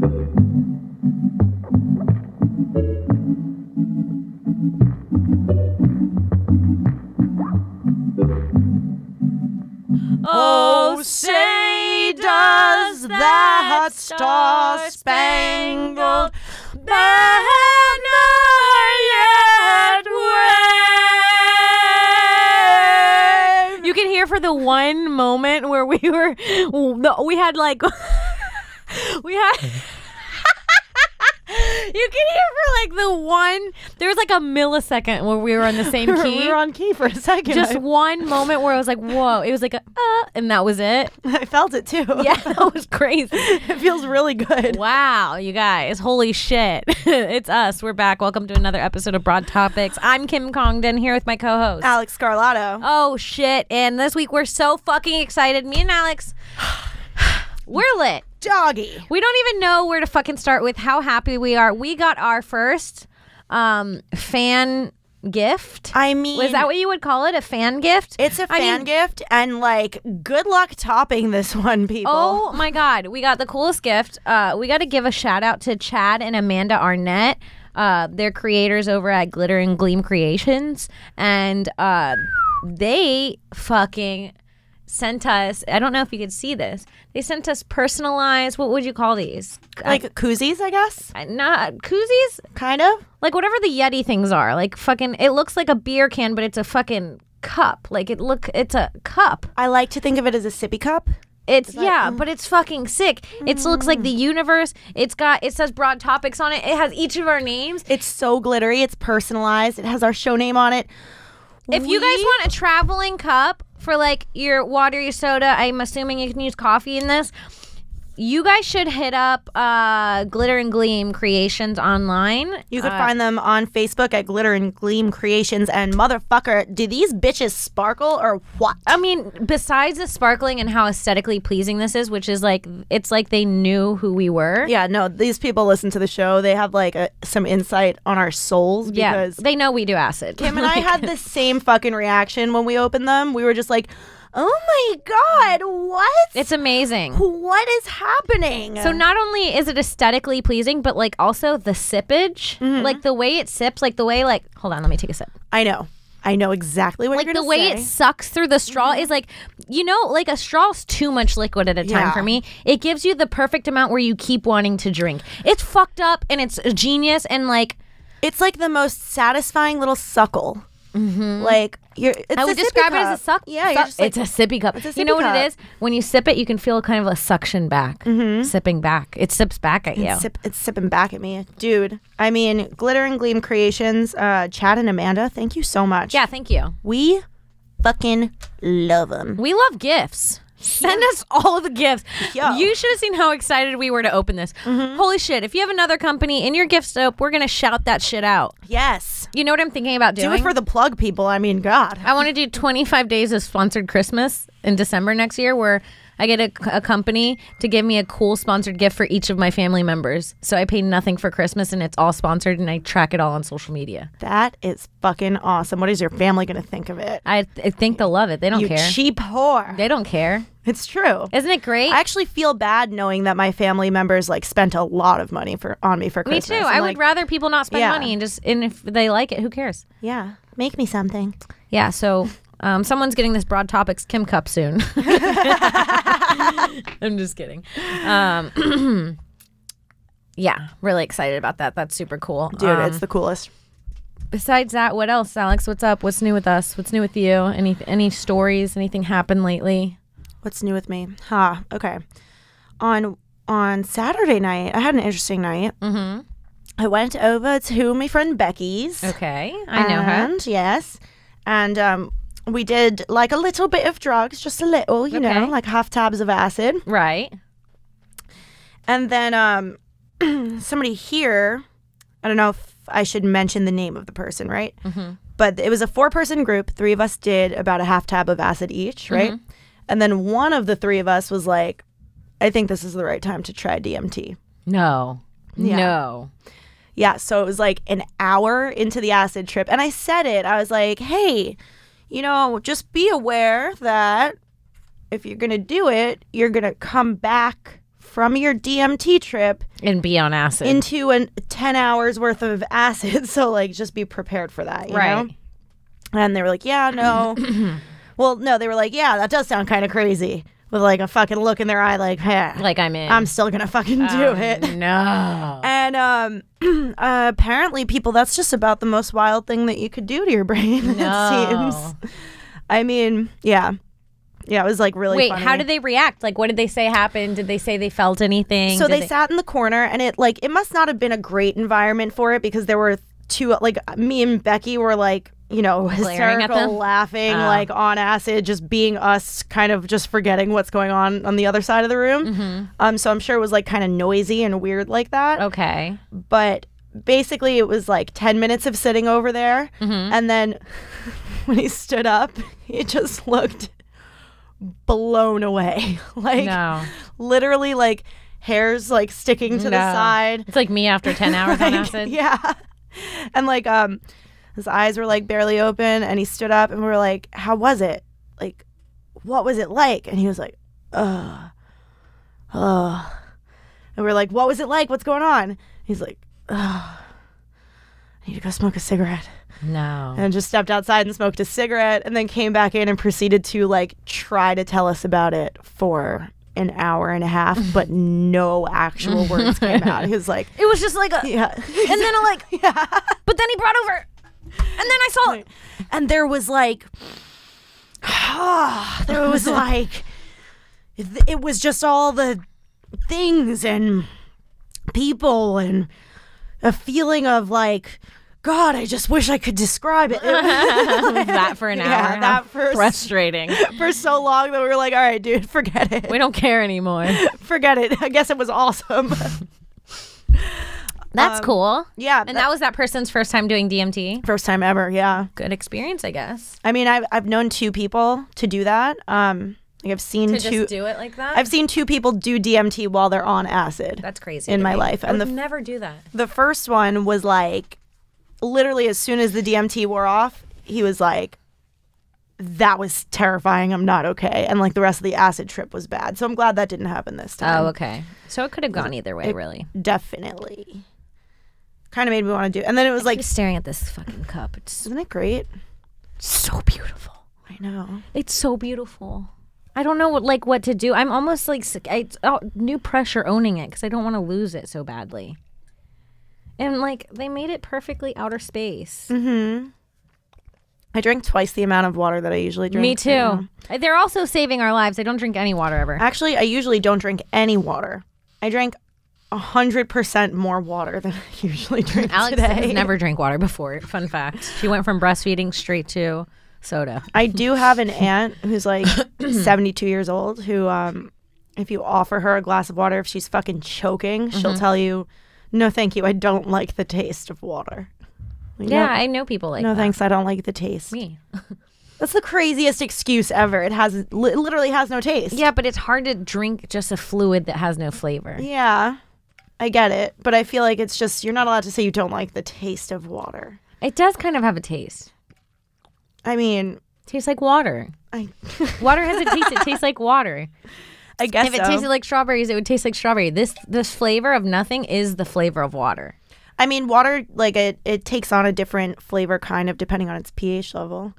Oh, say does that star-spangled banner yet wave? You can hear for the one moment where we had like, we had... You can hear for like there was like a millisecond where we were on the same key. We were on key for a second. Just one moment where I was like, whoa. It was like and that was it. I felt it too. Yeah, that was crazy. It feels really good. Wow, you guys. Holy shit. It's us. We're back. Welcome to another episode of Broad Topics. I'm Kim Congdon here with my co-host. Alex Scarlato. Oh, shit. And this week we're so fucking excited. Me and Alex, we're lit. Doggy. We don't even know where to fucking start with how happy we are. We got our first fan gift. I mean, was that what you would call it? A fan gift? It's a fan gift, and like, good luck topping this one, people. Oh my God. We got the coolest gift. We got to give a shout out to Chad and Amanda Arnett. They're creators over at Glitter and Gleam Creations. And they fucking sent us, I don't know if you could see this, they sent us personalized, what would you call these? Like koozies, I guess? Not koozies? Kind of. Like whatever the Yeti things are. Like fucking, it looks like a beer can, but it's a fucking cup. Like it's a cup. I like to think of it as a sippy cup. But it's fucking sick. It looks like the universe. It says Broad Topics on it. It has each of our names. It's so glittery. It's personalized. It has our show name on it. If you guys want a traveling cup for like your water, your soda, I'm assuming you can use coffee in this. You guys should hit up Glitter and Gleam Creations online. You could find them on Facebook at Glitter and Gleam Creations. And motherfucker, do these bitches sparkle or what? I mean, besides the sparkling and how aesthetically pleasing this is, which is like, it's like they knew who we were. Yeah, no, these people listen to the show. They have like some insight on our souls because they know we do acid. Kim and I had the same fucking reaction when we opened them. We were just like, oh my God, what? It's amazing. What is happening? So not only is it aesthetically pleasing, but like also the sippage, like the way it sips, like the way like, hold on, let me take a sip. I know exactly what you're going to say. Like the way it sucks through the straw is like, you know, like a straw's too much liquid at a time for me. It gives you the perfect amount where you keep wanting to drink. It's fucked up and it's genius and like. It's like the most satisfying little suckle. Like I would describe it as a suck. Yeah, you're just like, it's a sippy cup. It's a sippy you know what cup. it is? When you sip it, you can feel kind of a suction back, sipping back. It sips back at you. It's sipping back at me, dude. I mean, Glitter and Gleam Creations, Chad and Amanda, thank you so much. Yeah, thank you. We fucking love them. We love gifts. Send us all the gifts. Yo. You should have seen how excited we were to open this. Holy shit. If you have another company in your gift scope, we're going to shout that shit out. Yes. You know what I'm thinking about doing? Do it for the plug, people. I mean, God. I want to do 25 days of sponsored Christmas in December next year where I get a company to give me a cool sponsored gift for each of my family members. So I pay nothing for Christmas and it's all sponsored and I track it all on social media. That is fucking awesome. What is your family going to think of it? I think they'll love it. They don't care. You cheap whore. They don't care. It's true. Isn't it great? I actually feel bad knowing that my family members like spent a lot of money on me for Christmas. Me too. I would rather people not spend money and if they like it, who cares? Yeah. Make me something. Yeah, so someone's getting this Broad Topics Kim cup soon. I'm just kidding. Yeah, really excited about that. That's super cool. Dude, it's the coolest. Besides that, what else, Alex? What's up? What's new with us? What's new with you? Any stories? Anything happened lately? What's new with me? Okay. On Saturday night, I had an interesting night. I went over to my friend Becky's. Okay, I know her. Yes. And we did like a little bit of drugs, just a little, you know, like half tabs of acid. Right. And then somebody here, I don't know if I should mention the name of the person, right? But it was a 4-person group. 3 of us did about a half tab of acid each, right? And then one of the 3 of us was like, I think this is the right time to try DMT. No. Yeah. No. Yeah, so it was like an hour into the acid trip. And I said it. I was like, hey, you know, just be aware that if you're going to do it, you're going to come back from your DMT trip And be on acid. into 10 hours worth of acid. So, like, just be prepared for that, you know? And they were like, yeah, no. Well, no, they were like, yeah, that does sound kind of crazy. With, like, a fucking look in their eye, like, hey, like I'm in. I'm still going to fucking do it. No. And apparently, people, that's just about the most wild thing that you could do to your brain, it seems. I mean, yeah. Yeah, it was like really funny. How did they react? Like, what did they say happened? Did they say they felt anything? So they sat in the corner, and it must not have been a great environment for it, because there were two, like, me and Becky were like, you know, hysterical, laughing, like on acid, just being us, kind of just forgetting what's going on the other side of the room. So I'm sure it was like kind of noisy and weird like that. Okay. But basically it was like 10 minutes of sitting over there. And then when he stood up, he just looked blown away. Like literally like hairs like sticking to the side. It's like me after 10 hours on acid. Yeah. And like his eyes were like barely open, and he stood up, and we were like, how was it? Like, what was it like? And he was like, and we're like, what was it like? What's going on? He's like, I need to go smoke a cigarette. No. And just stepped outside and smoked a cigarette, and then came back in and proceeded to like try to tell us about it for an hour and a half, but no actual words came out. He was like, it was just like a, yeah. And then a like, yeah. But then he brought over, and then I saw it. And there was like, there was like, it was just all the things and people and a feeling of like, God, I just wish I could describe it. That for an hour. Yeah, that for frustrating. For so long that we were like, all right, dude, forget it. We don't care anymore. Forget it. I guess it was awesome. That's cool. Yeah. And that was that person's first time doing DMT? First time ever, yeah. Good experience, I guess. I mean, I've known two people to do that. Like I've seen just do it like that? I've seen two people do DMT while they're on acid. That's crazy. In my life. I would never do that. The first one was like, literally as soon as the DMT wore off, he was like, that was terrifying. I'm not okay. And like the rest of the acid trip was bad. So I'm glad that didn't happen this time. Oh, okay. So it could have gone either way, really. Definitely. Kind of made me want to do. And then it was like staring at this fucking cup. Isn't it great? So beautiful. I know. It's so beautiful. I don't know what to do. I'm almost like new pressure owning it because I don't want to lose it so badly. And like they made it perfectly outer space. Mm-hmm. I drank twice the amount of water that I usually drink. Me too. Yeah. They're also saving our lives. I don't drink any water ever. Actually, I usually don't drink any water. I drank 100% more water than I usually drink Alex today. has never drank water before. Fun fact. She went from breastfeeding straight to soda. I do have an aunt who's like 72 years old who, if you offer her a glass of water, if she's fucking choking, she'll tell you, no, thank you. I don't like the taste of water. Like, yeah, I know people like that. No, thanks. I don't like the taste. Me. That's the craziest excuse ever. It literally has no taste. Yeah, but it's hard to drink just a fluid that has no flavor. Yeah, I get it. But I feel like it's just, you're not allowed to say you don't like the taste of water. It does kind of have a taste. I mean, it tastes like water. Water has a taste. It tastes like water. I guess if it tasted like strawberries, it would taste like strawberry. This flavor of nothing is the flavor of water. I mean, water, like it takes on a different flavor kind of depending on its pH level.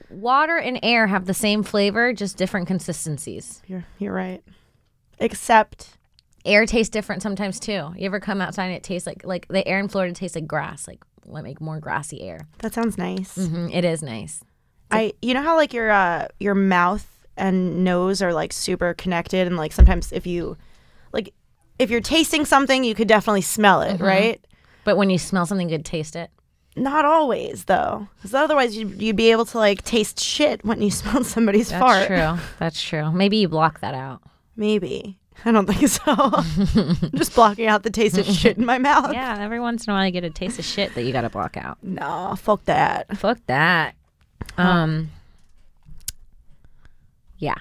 Water and air have the same flavor, just different consistencies. You're right. Except air tastes different sometimes too. You ever come outside and it tastes like the air in Florida tastes like grass, like more grassy air. That sounds nice. Mm-hmm. It is nice. You know how like your mouth and nose are like super connected, and like sometimes if you're tasting something, you could definitely smell it, right? But when you smell something good, taste it. Not always, though, because otherwise you'd be able to like taste shit when you smell somebody's fart. That's true. That's true. Maybe you block that out. Maybe. I don't think so. I'm just blocking out the taste of shit in my mouth. Yeah, every once in a while you get a taste of shit that you got to block out. No, fuck that. Fuck that. Yeah.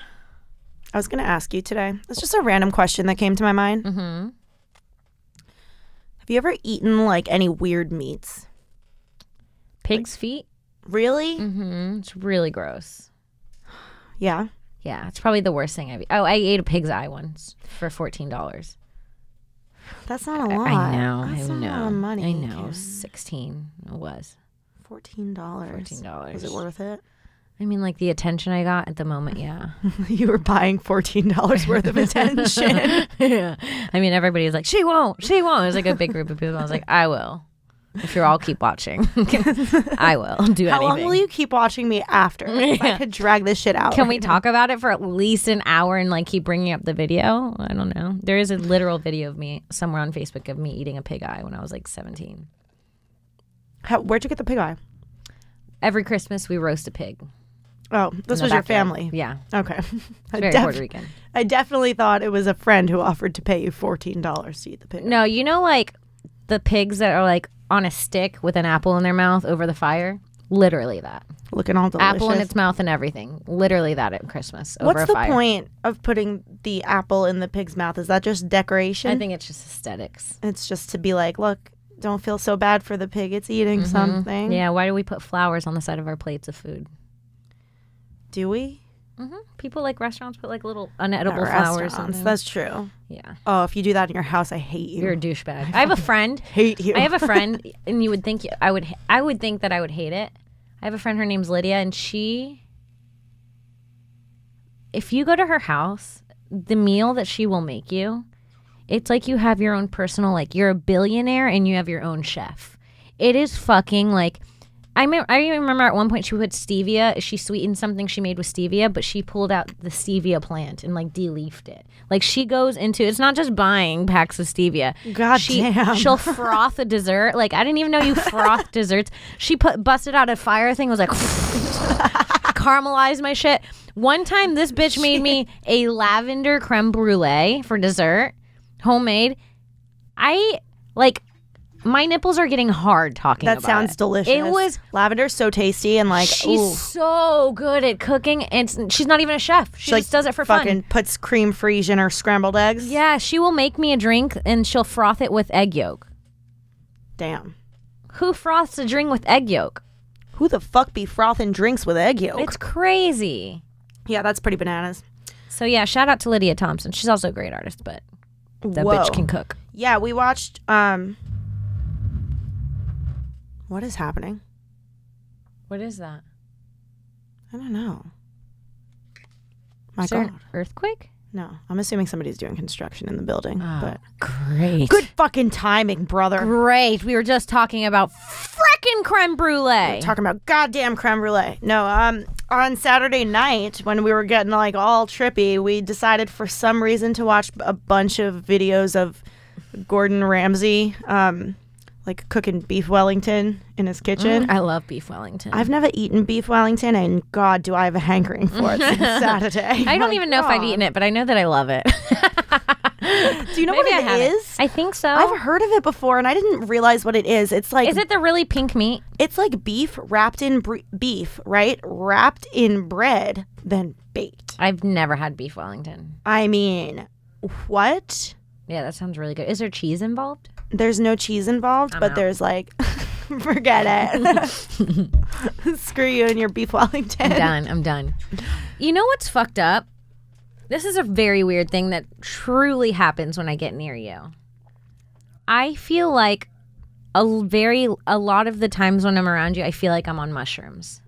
I was going to ask you today. It's just a random question that came to my mind. Mm-hmm. Have you ever eaten like any weird meats? Pig's feet? Really? Mm-hmm. It's really gross. Yeah. Yeah, it's probably the worst thing I've eaten. Oh, I ate a pig's eye once for $14. That's not a lot. I know. That's I not know. a lot of money. I know. Karen. 16. It was. $14. $14. Was it worth it? I mean, like the attention I got at the moment, yeah. You were buying $14 worth of attention. Yeah. I mean, everybody was like, she won't. It was like a big group of people. I was like, I will. If you all keep watching, I will do anything. How long will you keep watching me after? I could drag this shit out. Can we talk about it for at least an hour and like keep bringing up the video? I don't know. There is a literal video of me somewhere on Facebook of me eating a pig eye when I was like 17. Where'd you get the pig eye? Every Christmas we roast a pig. Oh, this was your family. Yeah. Okay. It's very Puerto Rican. I definitely thought it was a friend who offered to pay you $14 to eat the pig. No, you know, like the pigs that are like on a stick with an apple in their mouth over the fire? Literally that. Looking all delicious. Apple in its mouth and everything. Literally that at Christmas over What's a the fire. point of putting the apple in the pig's mouth? Is that just decoration? I think it's just aesthetics. It's just to be like, look, don't feel so bad for the pig. It's eating something. Yeah, why do we put flowers on the side of our plates of food? Do we? People like restaurants put like little unedible At flowers. restaurants. On them. That's true. Yeah. Oh, if you do that in your house, I hate you. You're a douchebag. I have a friend. Hate you. I have a friend, and you would think I would think that I would hate it. I have a friend. Her name's Lydia, and if you go to her house, the meal that she will make you, it's like you have your own personal, like you're a billionaire and you have your own chef. It is fucking like. I even remember at one point she put stevia. She sweetened something she made with stevia, but she pulled out the stevia plant and like de-leafed it. Like she goes into, it's not just buying packs of stevia. God damn. She'll froth a dessert. Like I didn't even know you froth desserts. She busted out a fire thing. Was like caramelized my shit. One time this bitch made me a lavender creme brulee for dessert, homemade. My nipples are getting hard talking about it. That sounds delicious. It was lavender's so tasty and like she's so good at cooking, and she's not even a chef. She just does it for fucking fun. puts cream fraiche in her scrambled eggs. Yeah, she will make me a drink and she'll froth it with egg yolk. Damn. Who froths a drink with egg yolk? Who the fuck be frothing drinks with egg yolk? It's crazy. Yeah, that's pretty bananas. So yeah, shout out to Lydia Thompson. She's also a great artist, but that bitch can cook. Yeah, we watched what is happening? What is that? I don't know. My Is there God. an earthquake? No, I'm assuming somebody's doing construction in the building. Oh, but great. good fucking timing, brother. Great. We were just talking about frickin' creme brulee. Talking about goddamn creme brulee. No, on Saturday night when we were getting like all trippy, we decided for some reason to watch a bunch of videos of Gordon Ramsay, like cooking beef Wellington in his kitchen. I love beef Wellington. I've never eaten beef Wellington, and God, do I have a hankering for it since Saturday. I don't even know if I've eaten it, but I know that I love it. Do you know what it is? I think so. I've heard of it before, and I didn't realize what it is. It's like, is it the really pink meat? It's like beef wrapped in beef, right? Wrapped in bread, then baked. I've never had beef Wellington. I mean, what? Yeah, that sounds really good. Is there cheese involved? There's no cheese involved, but there's like, forget it. Screw you and your beef Wellington. I'm done. You know what's fucked up? This is a very weird thing that truly happens when I get near you. I feel like a lot of the times when I'm around you, I feel like I'm on mushrooms.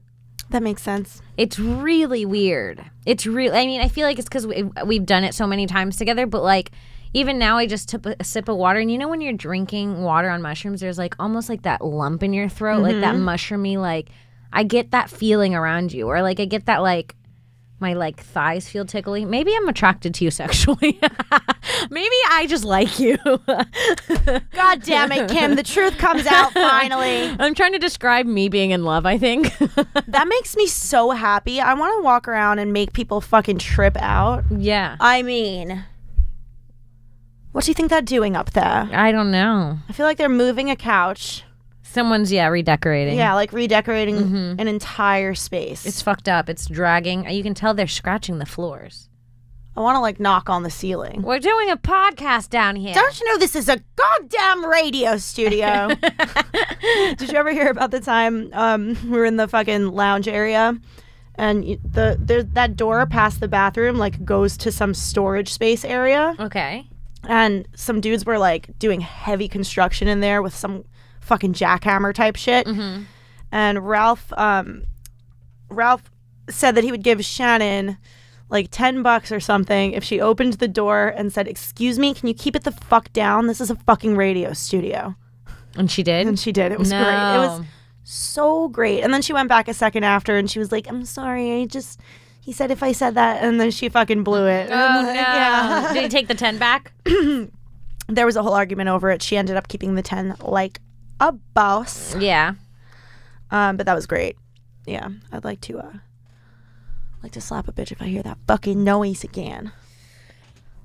That makes sense. It's really weird. I mean, I feel like it's because we've done it so many times together, but like, even now, I just took a sip of water. And you know when you're drinking water on mushrooms, there's like almost like that lump in your throat, like that mushroomy, like, I get that feeling around you. Or like I get that like, my like thighs feel tickly. Maybe I'm attracted to you sexually. Maybe I just like you. God damn it, Kim. The truth comes out finally. I'm trying to describe me being in love, I think. That makes me so happy. I want to walk around and make people fucking trip out. Yeah. I mean, what do you think they're doing up there? I don't know. I feel like they're moving a couch. Someone's, redecorating. Yeah, like redecorating an entire space. It's fucked up. It's dragging. You can tell they're scratching the floors. I want to like knock on the ceiling. We're doing a podcast down here. Don't you know this is a goddamn radio studio? Did you ever hear about the time we were in the fucking lounge area and that door past the bathroom like goes to some storage space area? Okay. and some dudes were like doing heavy construction in there with some fucking jackhammer type shit. And Ralph said that he would give Shannon like $10 or something if she opened the door and said, "Excuse me, can you keep it the fuck down? This is a fucking radio studio." And she did? And she did. It was great. It was so great. And then she went back a second after and she was like, "I'm sorry, he said if I said that," and then she fucking blew it. Oh, like, no. Yeah. Did he take the 10 back? There was a whole argument over it. She ended up keeping the 10 like a boss. Yeah. But that was great. Yeah. I'd like to slap a bitch if I hear that fucking noise again.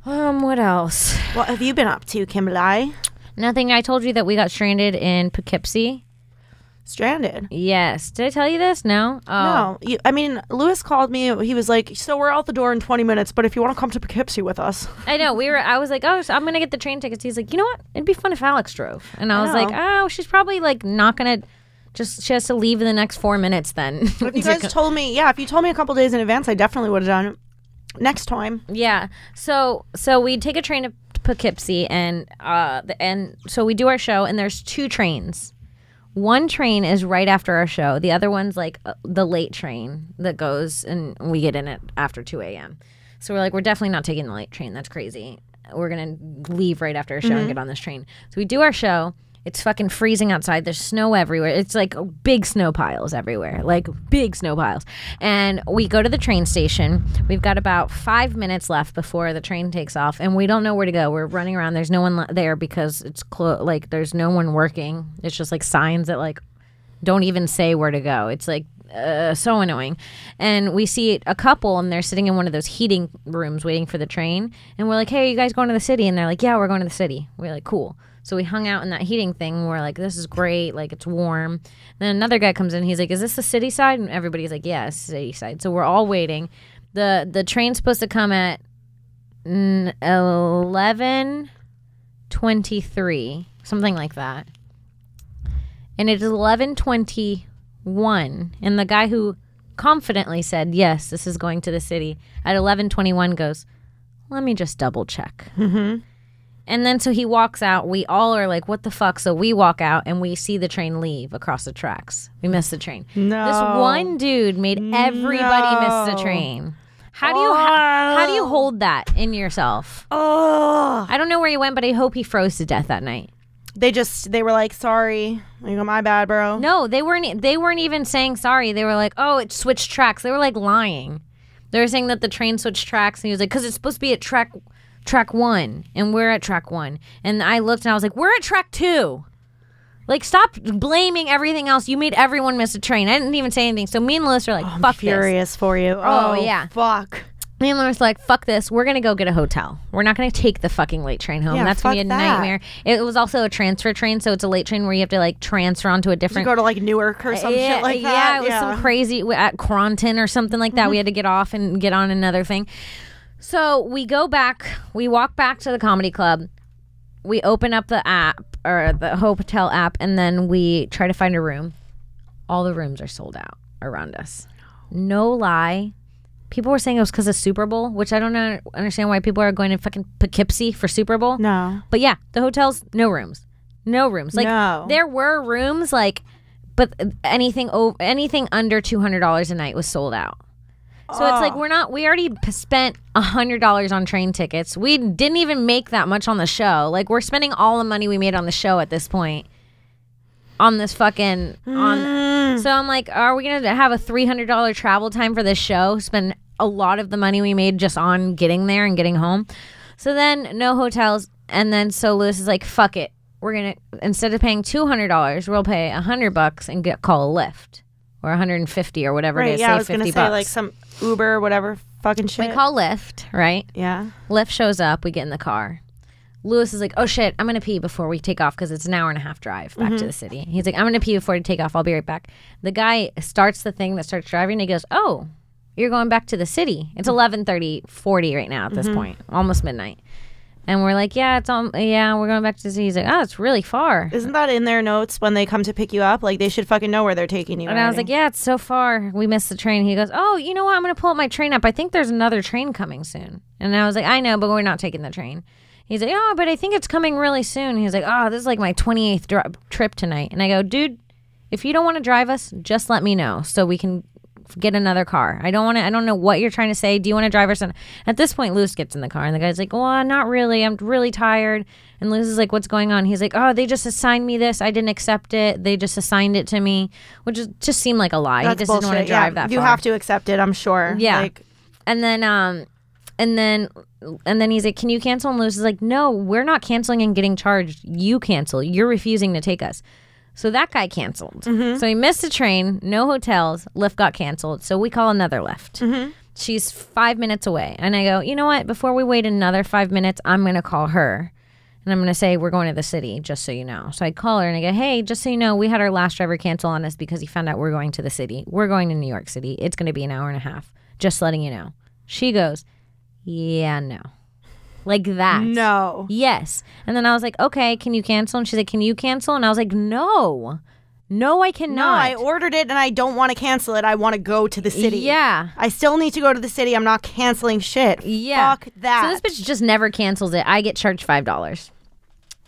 What else? What have you been up to, Kimberly? Nothing. I told you that we got stranded in Poughkeepsie. Stranded? Yes. Did I tell you this? No? Oh. No. I mean, Lewis called me. He was like, "So we're out the door in 20 minutes, but if you want to come to Poughkeepsie with us." I know. I was like, "Oh, so I'm going to get the train tickets." He's like, "You know what? It'd be fun if Alex drove." And I was like, "Oh, she's probably like not going to she has to leave in the next 4 minutes then." If you guys told me, if you told me a couple days in advance, I definitely would have done it next time. Yeah. So we take a train to Poughkeepsie and so we do our show and there's 2 trains. One train is right after our show. The other one's like the late train that goes and we get in it after 2 a.m. So we're like, we're definitely not taking the late train. That's crazy. We're going to leave right after our show and get on this train. So we do our show. It's fucking freezing outside. There's snow everywhere. It's like big snow piles everywhere. Like big snow piles. And we go to the train station. We've got about 5 minutes left before the train takes off. And we don't know where to go. We're running around. There's no one there because it's like there's no one working. It's just like signs that like don't even say where to go. It's like so annoying. And we see a couple and they're sitting in one of those heating rooms waiting for the train. And we're like, "Hey, are you guys going to the city?" And they're like, "Yeah, we're going to the city." We're like, "Cool." So we hung out in that heating thing. And we're like, "This is great. Like, it's warm." Then another guy comes in. He's like, "Is this the city side?" And everybody's like, "Yeah, it's city side." So we're all waiting. The train's supposed to come at 11:23, something like that. And it is 11:21. And the guy who confidently said, "Yes, this is going to the city," at 11:21 goes, "Let me just double check." And then so he walks out. We all are like, "What the fuck?" So we walk out and we see the train leave across the tracks. We missed the train. No. This one dude made everybody miss the train. How do you hold that in yourself? Oh. I don't know where he went, but I hope he froze to death that night. They were like, "Sorry." I go, "My bad, bro." No, they weren't even saying sorry. They were like, "Oh, it switched tracks." They were like lying. They were saying that the train switched tracks, and he was like, "Because it's supposed to be at track 1 and we're at track 1." And I looked and I was like, "We're at track 2. Like, stop blaming everything else. You made everyone miss a train." I didn't even say anything. So me and Lewis are like, "Fuck I'm furious for you." Oh, yeah. Fuck. Me and Lewis are like, "Fuck this. We're going to go get a hotel. We're not going to take the fucking late train home." Yeah, That's going to be a fuck that. nightmare. It was also a transfer train. So it's a late train where you have to like transfer onto a different. You go to like Newark or some shit like that. Yeah, it was some crazy at Cronton or something like that. We had to get off and get on another thing. So we go back, we walk back to the comedy club, we open up the app or the hotel app, and then we try to find a room. All the rooms are sold out around us. No lie. People were saying it was because of Super Bowl, which I don't understand why people are going to fucking Poughkeepsie for Super Bowl. No. But yeah, the hotels, no rooms. No rooms. Like, no. There were rooms, like, but anything under $200 a night was sold out. So it's like we already spent $100 on train tickets. We didn't even make that much on the show. Like, we're spending all the money we made on the show at this point on this fucking So I'm like, are we gonna have a $300 travel time for this show? Spend a lot of the money we made just on getting there and getting home. So then no hotels, and then so Lewis is like, "Fuck it, we're gonna, instead of paying $200, we'll pay $100 and call a Lyft." Or 150 or whatever it is. Yeah, I say was going to $50. say like some Uber, whatever fucking shit. We call Lyft, right? Yeah. Lyft shows up. We get in the car. Lewis is like, "Oh shit, I'm going to pee before we take off," because it's an hour and a half drive back to the city. He's like, "I'm going to pee before we take off. I'll be right back." The guy starts the thing that starts driving. And he goes, "Oh, you're going back to the city." It's 11:40 right now at this point, almost midnight. And we're like, "Yeah, we're going back to the city." He's like, "Oh, it's really far." Isn't that in their notes when they come to pick you up? Like, they should fucking know where they're taking you. And I was like, "Yeah, it's so far. We missed the train." He goes, "Oh, you know what? I'm going to pull up my train app. I think there's another train coming soon." And I was like, "I know, but we're not taking the train." He's like, oh, but I think it's coming really soon. He's like, oh, this is like my 28th trip tonight. And I go, dude, if you don't want to drive us, just let me know so we can get another car. I don't know what you're trying to say. Do you want to drive us? At this point, Lewis gets in the car and the guy's like, well, not really. I'm really tired. And Lewis is like, what's going on? He's like, oh, they just assigned me this. I didn't accept it. They just assigned it to me, which just seemed like a lie. That's he just bullshit. didn't want to drive that far. You have to accept it, I'm sure. Yeah. And then he's like, can you cancel? And Lewis is like, no, we're not canceling and getting charged. You cancel. You're refusing to take us. So that guy canceled. Mm-hmm. So he missed a train, no hotels, Lyft got canceled. So we call another Lyft. Mm-hmm. She's 5 minutes away. And I go, you know what? Before we wait another 5 minutes, I'm going to call her. And I'm going to say, we're going to the city, just so you know. So I call her and I go, hey, just so you know, we had our last driver cancel on us because he found out we're going to the city. We're going to New York City. It's going to be an hour and a half. Just letting you know. She goes, yeah, no. Like that. No. Yes. And then I was like, okay, can you cancel? And she's like, can you cancel? And I was like, no. No, I cannot. No, I ordered it and I don't want to cancel it. I want to go to the city. Yeah. I still need to go to the city. I'm not canceling shit. Yeah. Fuck that. So this bitch just never cancels it. I get charged $5.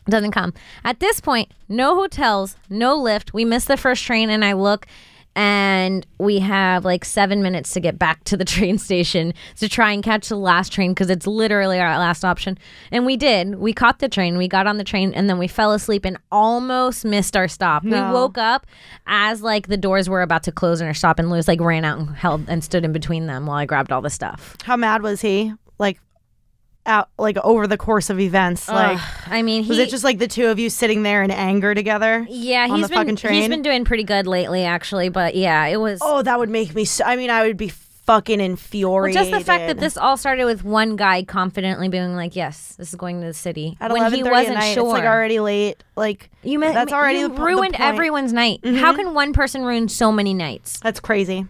Doesn't come. At this point, no hotels, no Lyft. We missed the first train and I look and we have like 7 minutes to get back to the train station to try and catch the last train because it's literally our last option. And we did. We caught the train. We got on the train and then we fell asleep and almost missed our stop. No. We woke up as like the doors were about to close in our stop and Lewis like ran out and held and stood in between them while I grabbed all the stuff. How mad was he? Like out like over the course of events, like I mean, was it just like the two of you sitting there in anger together? Yeah, on the fucking train. He's been doing pretty good lately, actually. But yeah, it was. Oh, that would make me. I mean, I would be fucking infuriated. Well, just the fact that this all started with one guy confidently being like, "Yes, this is going to the city," at when he wasn't sure. It's like already late. Like that's already you ruined everyone's night. Mm-hmm. How can one person ruin so many nights? That's crazy.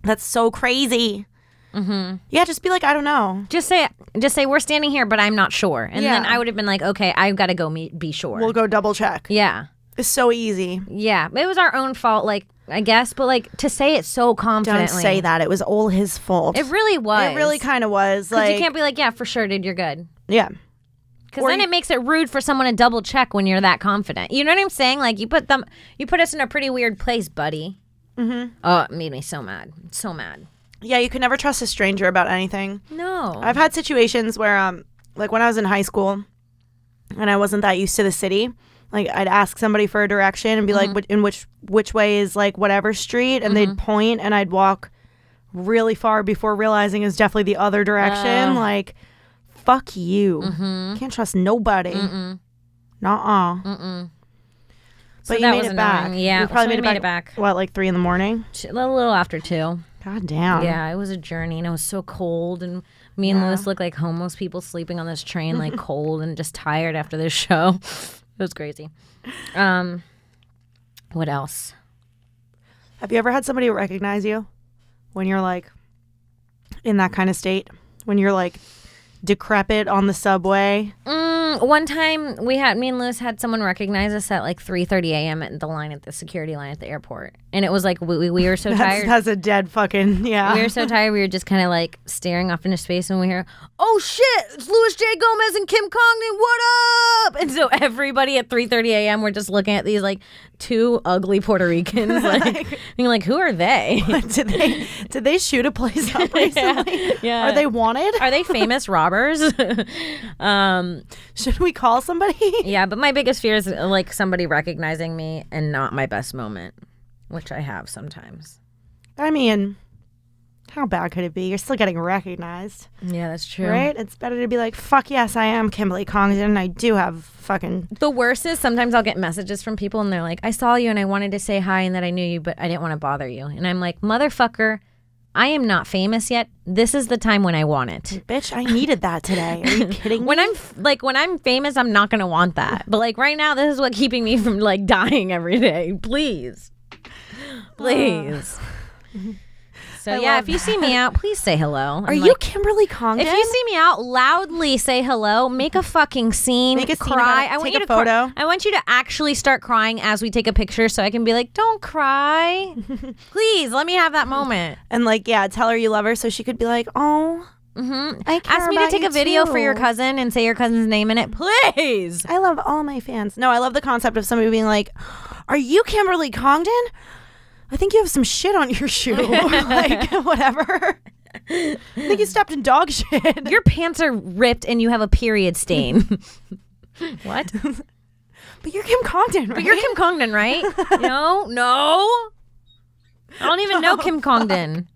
That's so crazy. Mm-hmm. Yeah, just be like, I don't know. Just say we're standing here, but I'm not sure. And then I would have been like, okay, I've got to go be sure. We'll go double check. Yeah. It's so easy. Yeah. It was our own fault, like, I guess. But, like, to say it so confidently. Don't say that. It was all his fault. It really was. It really kind of was. Like, you can't be like, yeah, for sure, dude, you're good. Yeah. Because then it makes it rude for someone to double check when you're that confident. You know what I'm saying? Like, you put us in a pretty weird place, buddy. Mm-hmm. Oh, it made me so mad. So mad. Yeah, you can never trust a stranger about anything. No. I've had situations where, like when I was in high school and I wasn't that used to the city, like I'd ask somebody for a direction and be like, in which way is like whatever street? And they'd point and I'd walk really far before realizing it was definitely the other direction. Like, fuck you. Can't trust nobody. Nuh-uh. So but you made it back. Annoying. Yeah, you probably made it back. What, like 3 a.m? A little after 2. God damn. Yeah, it was a journey and it was so cold and me and Lewis looked like homeless people sleeping on this train, like cold and just tired after this show. It was crazy. What else? Have you ever had somebody recognize you when you're like in that kind of state? When you're like decrepit on the subway? One time me and Lewis had someone recognize us at like 3:30 a.m. at the security line at the airport. And it was like we were so tired. That's a dead fucking, yeah. We were so tired we were just kind of like staring off into space and we hear, oh shit, it's Louis J. Gomez and Kim Congdon, what up? And so everybody at 3:30 a.m. we're just looking at these like 2 ugly Puerto Ricans like being like, who are they? Did they shoot a place up recently? Yeah. Are they wanted? Are they famous robbers? Should we call somebody? Yeah, but my biggest fear is like somebody recognizing me and not my best moment, which I have sometimes. I mean, how bad could it be? You're still getting recognized. Yeah, that's true. Right? It's better to be like, fuck yes, I am Kimberly Congdon. I do have fucking... The worst is sometimes I'll get messages from people and they're like, I saw you and I wanted to say hi and that I knew you, but I didn't want to bother you. And I'm like, motherfucker, I am not famous yet. This is the time when I want it. Bitch, I needed that today. Are you kidding me? When I'm famous, I'm not going to want that. But like right now, this is what keeping me from like dying every day. Please. Please. So yeah, if you see me out, please say hello. Are you Kimberly Congdon? If you see me out, loudly say hello. Make a fucking scene. Make a scene cry. about it. Take a photo. I want you to actually start crying as we take a picture, so I can be like, "Don't cry, please. Let me have that moment." And like, yeah, tell her you love her, so she could be like, "Oh, I care Ask me to about take you a video for too. your cousin and say your cousin's name in it, please. I love all my fans. No, I love the concept of somebody being like, "Are you Kimberly Congdon? I think you have some shit on your shoe." Like, whatever. I think you stepped in dog shit. Your pants are ripped and you have a period stain. What? But you're Kim Congdon, right? But you're Kim Congdon, right? No. I don't even know Kim Congdon.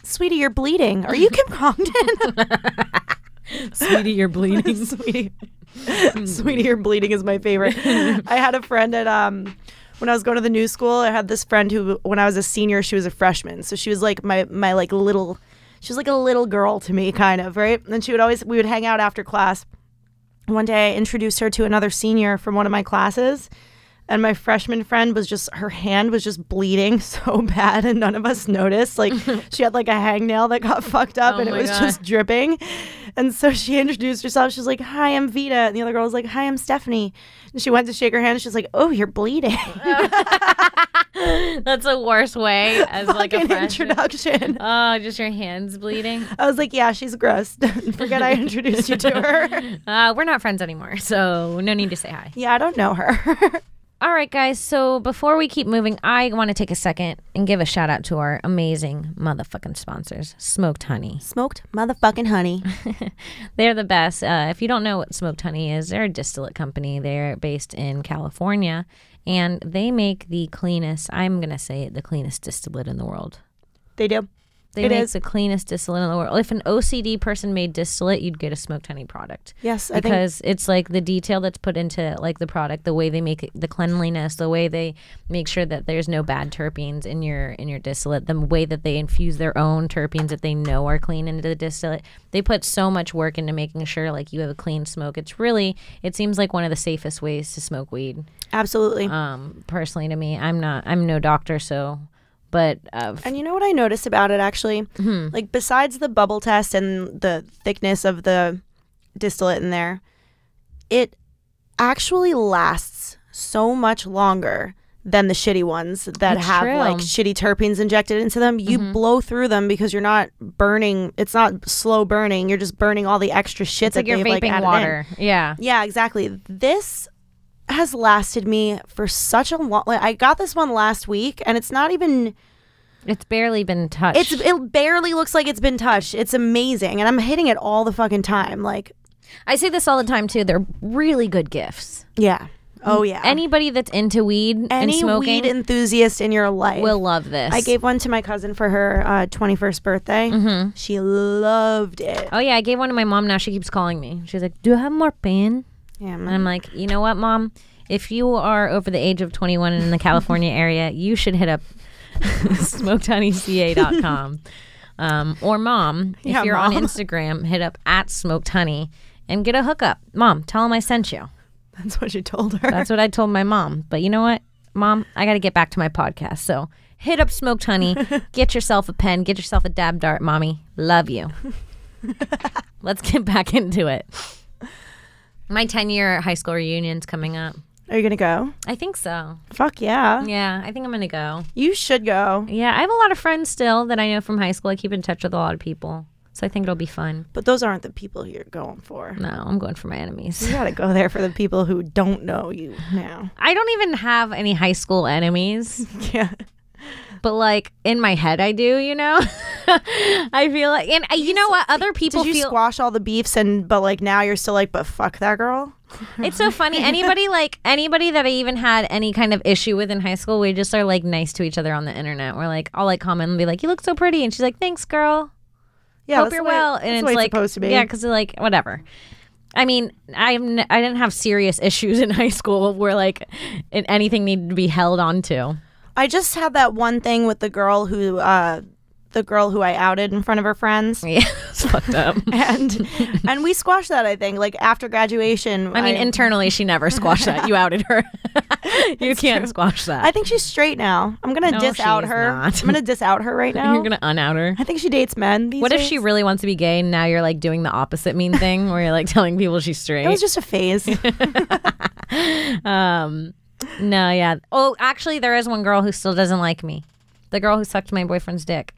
Sweetie, you're bleeding. Are you Kim Congdon? Sweetie, you're bleeding. Sweetie, you're bleeding is my favorite. I had a friend at when I was going to the new school. I had this friend who, when I was a senior, she was a freshman. So she was like my like little, she was like a little girl to me, kind of, right? And we would hang out after class. One day I introduced her to another senior from one of my classes, and my freshman friend her hand was just bleeding so bad, and none of us noticed. Like, she had like a hangnail that got fucked up, and it was just dripping. And so she introduced herself. She was like, "Hi, I'm Vita." And the other girl was like, "Hi, I'm Stephanie." And she went to shake her hand. She was like, "Oh, you're bleeding." That's a worse way as like a freshman. Introduction. Oh, just your hands bleeding. I was like, "Yeah, she's gross. Forget I introduced you to her." We're not friends anymore, so no need to say hi. Yeah, I don't know her. All right, guys. So before we keep moving, I want to take a second and give a shout out to our amazing motherfucking sponsors, Smoked Honey. Smoked motherfucking honey. They're the best. If you don't know what Smoked Honey is, they're a distillate company. They're based in California, and they make the cleanest, I'm going to say it, the cleanest distillate in the world. They do. They make the cleanest distillate in the world. If an OCD person made distillate, you'd get a Smoked Honey product. Yes, because it's like the detail that's put into like the product, the way they make it, the cleanliness, the way they make sure that there's no bad terpenes in your distillate, the way that they infuse their own terpenes that they know are clean into the distillate. They put so much work into making sure like you have a clean smoke. It seems like one of the safest ways to smoke weed. Absolutely. Personally, to me, I'm no doctor, so. But and you know what I noticed about it, actually? Mm-hmm. Like, besides the bubble test and the thickness of the distillate in there, it actually lasts so much longer than the shitty ones that have like shitty terpenes injected into them. You blow through them because you're not burning. It's not slow burning. You're just burning all the extra shit that you're they've vaping added water. in. Yeah, exactly. This has lasted me for such a long. Like, I got this one last week, and it's not even. It's barely been touched. It barely looks like it's been touched. It's amazing, and I'm hitting it all the fucking time. Like, I say this all the time too. They're really good gifts. Yeah. Oh yeah. Anybody that's into weed and smoking, weed enthusiast in your life will love this. I gave one to my cousin for her 21st birthday. Mm-hmm. She loved it. Oh yeah, I gave one to my mom. Now she keeps calling me. She's like, "Do you have more pain?" Yeah, and I'm like, "You know what, Mom? If you are over the age of 21 and in the California area, you should hit up smokedhoneyca.com. Or Mom, if you're on Instagram, hit up @smokedhoney and get a hookup. Mom, tell them I sent you." That's what you told her. That's what I told my mom. But you know what, Mom? I got to get back to my podcast. So hit up Smoked Honey. Get yourself a pen. Get yourself a dab dart, Mommy. Love you. Let's get back into it. My 10-year high school reunion's coming up. Are you going to go? I think so. Fuck yeah. Yeah, I think I'm going to go. You should go. Yeah, I have a lot of friends still that I know from high school. I keep in touch with a lot of people. So I think it'll be fun. But those aren't the people you're going for. No, I'm going for my enemies. You got to go there for the people who don't know you now. I don't even have any high school enemies. Yeah. But like in my head, I do, you know. I feel like, and you know what, other people did you feel. Squash all the beefs, but like now you're still like, but fuck that girl. It's so funny. Anybody that I even had any kind of issue with in high school, we just are like nice to each other on the internet. We're like, I'll like comment and be like, "You look so pretty," and she's like, "Thanks, girl. Yeah, hope you're well." And it's like, supposed to be. Yeah, because like whatever. I mean, I didn't have serious issues in high school where like anything needed to be held on to. I just had that one thing with the girl who I outed in front of her friends. Yeah, it's fucked up. and we squashed that, I think, like after graduation. I mean, internally, she never squashed that. You outed her. You can't squash that. I think she's straight now. I'm going to diss out her. I'm going to diss out her right now. You're going to un-out her? I think she dates men these days. What if she really wants to be gay and now you're like doing the opposite mean thing where you're like telling people she's straight? It was just a phase. No, yeah. Oh, actually, there is one girl who still doesn't like me. The girl who sucked my boyfriend's dick.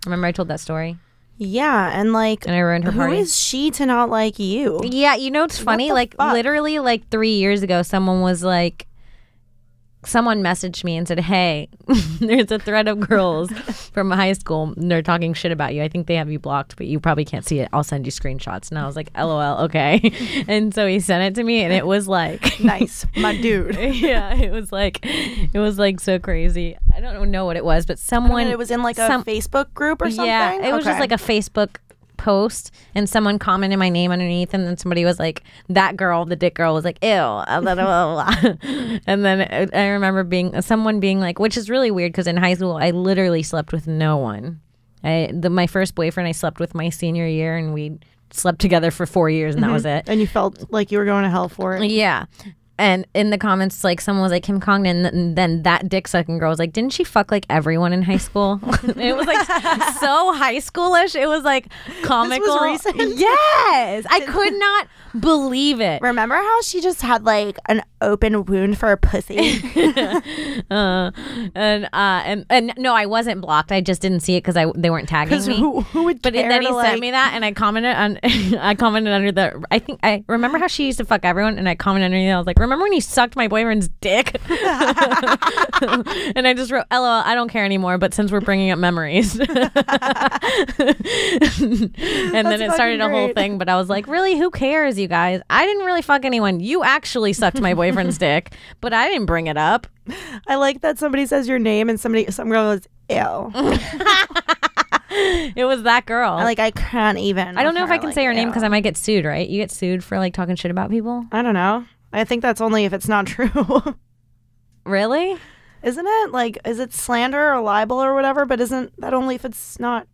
Remember I told that story? Yeah, and like, And I ruined her party. Who is she to not like you? Yeah, you know what's funny? Like fuck? literally like 3 years ago, someone messaged me and said, hey, there's a thread of girls from high school and they're talking shit about you. I think they have you blocked, but you probably can't see it. I'll send you screenshots. And I was like, LOL, okay. And so he sent it to me and it was like Nice, my dude. Yeah, it was like so crazy. I don't know what it was, but someone It was in like a Facebook group or something? Yeah, it was just like a Facebook post and someone commented my name underneath and then somebody was like, that girl, the dick girl, was like, ew. And then I remember someone being like, which is really weird because in high school I literally slept with no one. My first boyfriend I slept with my senior year and we slept together for 4 years and that was it. And you felt like you were going to hell for it? Yeah. And in the comments, like someone was like Kim Congdon, and then that dick sucking girl was like, didn't she fuck like everyone in high school? It was like so high schoolish. It was like comical. This was recent? Yes, I could not believe it. Remember how she just had like an open wound for a pussy? And no, I wasn't blocked. I just didn't see it because they weren't tagging me. Who would But care then he to, sent me that, and I commented under the. I think I remember how she used to fuck everyone, and I commented underneath. I was like, remember when you sucked my boyfriend's dick? And I just wrote, LOL, I don't care anymore. But since we're bringing up memories, and then it started a whole thing. But I was like, really, who cares, you guys? I didn't really fuck anyone. You actually sucked my boyfriend's dick, but I didn't bring it up. I like that somebody says your name and some girl goes, ew. It was that girl. I can't even. I don't know if I can say her name because I might get sued, right? You get sued for like talking shit about people? I don't know. I think that's only if it's not true. Really? Isn't it? Like, is it slander or libel or whatever? But isn't that only if it's not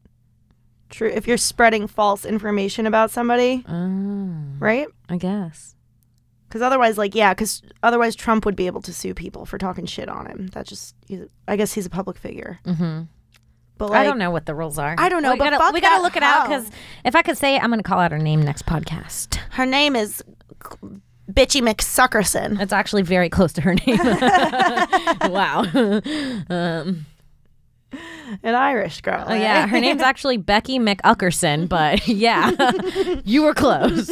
true? If you're spreading false information about somebody, right? I guess. Because otherwise Trump would be able to sue people for talking shit on him. I guess he's a public figure. Mm-hmm. But I don't know what the rules are. I don't know. We gotta look it out because if I could say it, I'm gonna call out her name next podcast. Her name is Bitchy McSuckerson. It's actually very close to her name. Wow. An Irish girl. Oh, yeah, her name's actually Becky McUckerson, but yeah, you were close.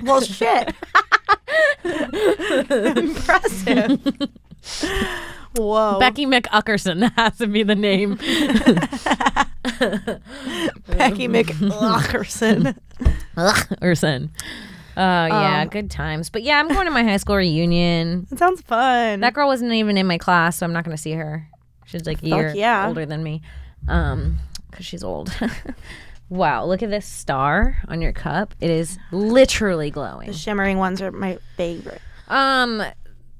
Well, shit. Impressive. Whoa. Becky McUckerson, that has to be the name. Becky McUckerson. Urson. Yeah, good times. But yeah, I'm going to my high school reunion. It sounds fun. That girl wasn't even in my class, so I'm not going to see her. She's like a year older than me. Because she's old. Wow, look at this star on your cup. It is literally glowing. The shimmering ones are my favorite.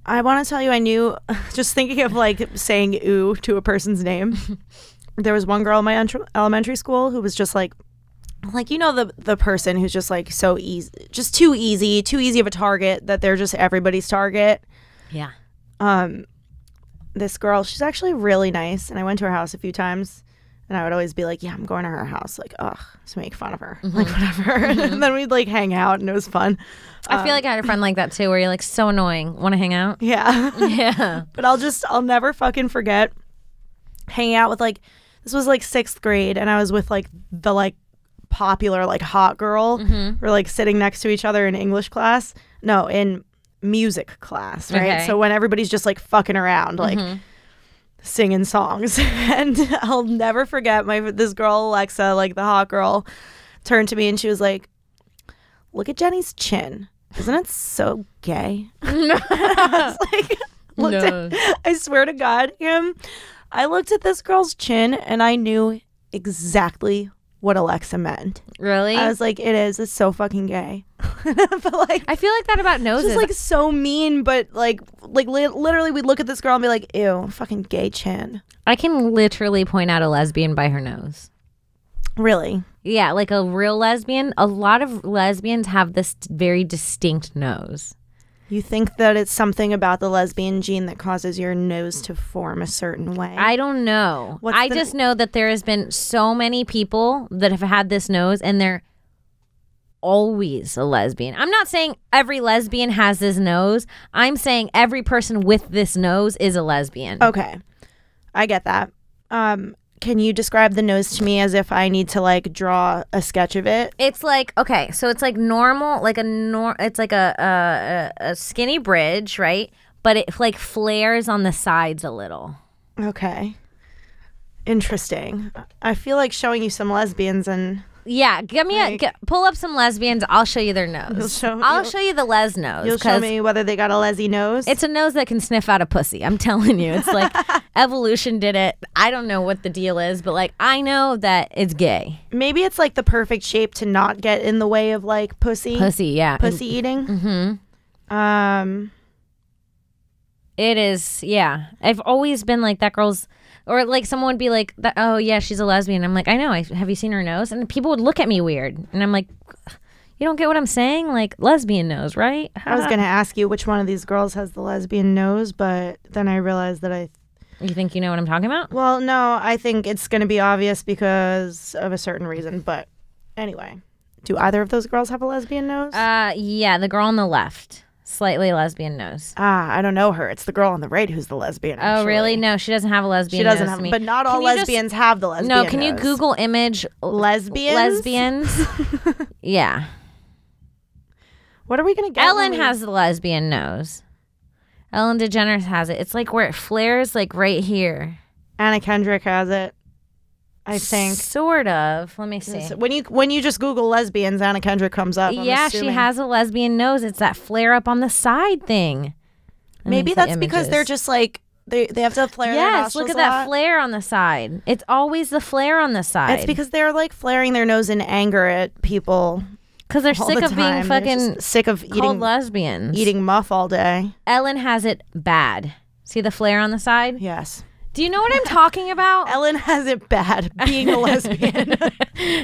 I want to tell you, I knew, just thinking of like saying ooh to a person's name. There was one girl in my elementary school who was just like you know, the person who's just like so easy, just too easy of a target that they're just everybody's target. Yeah. This girl, she's actually really nice, and I went to her house a few times, and I would always be like, yeah, I'm going to her house, like, ugh, to make fun of her, like whatever. And then we'd like hang out, and it was fun. I feel like I had a friend like that too, where you're like so annoying. Want to hang out? Yeah. Yeah. But I'll never fucking forget hanging out with this was like 6th grade, and I was with like the like popular like hot girl. We're like sitting next to each other in English class. No, in music class, right? Okay. So when everybody's just like fucking around, like singing songs. And I'll never forget this girl, Alexa, like the hot girl, turned to me and she was like, look at Jenny's chin. Isn't it so gay? I was like, I swear to God, I looked at this girl's chin and I knew exactly what Alexa meant. Really? I was like, it's so fucking gay. But like, I feel like that about noses. Just like so mean, but like literally we'd look at this girl and be like, ew, fucking gay chin. I can literally point out a lesbian by her nose. Really? Yeah, like a real lesbian. A lot of lesbians have this very distinct nose. You think that it's something about the lesbian gene that causes your nose to form a certain way? I don't know. I just know that there has been so many people that have had this nose and they're always a lesbian. I'm not saying every lesbian has this nose. I'm saying every person with this nose is a lesbian. Okay. I get that. Can you describe the nose to me as if I need to like draw a sketch of it? It's like, okay, so it's like normal, like it's like a skinny bridge, right? But it like flares on the sides a little. Okay. Interesting. I feel like showing you some lesbians and... Yeah, pull up some lesbians. I'll show you their nose. I'll show you the les nose. You'll show me whether they got a lesy nose. It's a nose that can sniff out a pussy. I'm telling you, it's like evolution did it. I don't know what the deal is, but like I know that it's gay. Maybe it's like the perfect shape to not get in the way of like pussy. Yeah, pussy eating. Mm-hmm. It is. Yeah, I've always been like that girl's. Or like someone would be like, oh yeah, she's a lesbian. I'm like, I know. Have you seen her nose? And people would look at me weird. And I'm like, you don't get what I'm saying? Like lesbian nose, right? I was going to ask you which one of these girls has the lesbian nose, but then I realized that You think you know what I'm talking about? Well, no, I think it's going to be obvious because of a certain reason. But anyway, do either of those girls have a lesbian nose? Yeah, the girl on the left. Slightly lesbian nose. I don't know her. It's the girl on the right who's the lesbian. Actually. Oh, really? No, she doesn't have a lesbian. She doesn't nose have, but not all lesbians have the lesbian. No, can you Google image lesbians? Yeah. What are we gonna get? Ellen has the lesbian nose. Ellen DeGeneres has it. It's like where it flares, like right here. Anna Kendrick has it. I think sort of. Let me see. When you just Google lesbians, Anna Kendrick comes up. Yeah, she has a lesbian nose. It's that flare up on the side thing. Maybe that's because they're just like they have to flare. Yes, look at that flare on the side. It's always the flare on the side. It's because they're like flaring their nose in anger at people. Because they're sick of being fucking sick of eating lesbians, eating muff all day. Ellen has it bad. See the flare on the side? Yes. Do you know what I'm talking about? Ellen has it bad being a lesbian.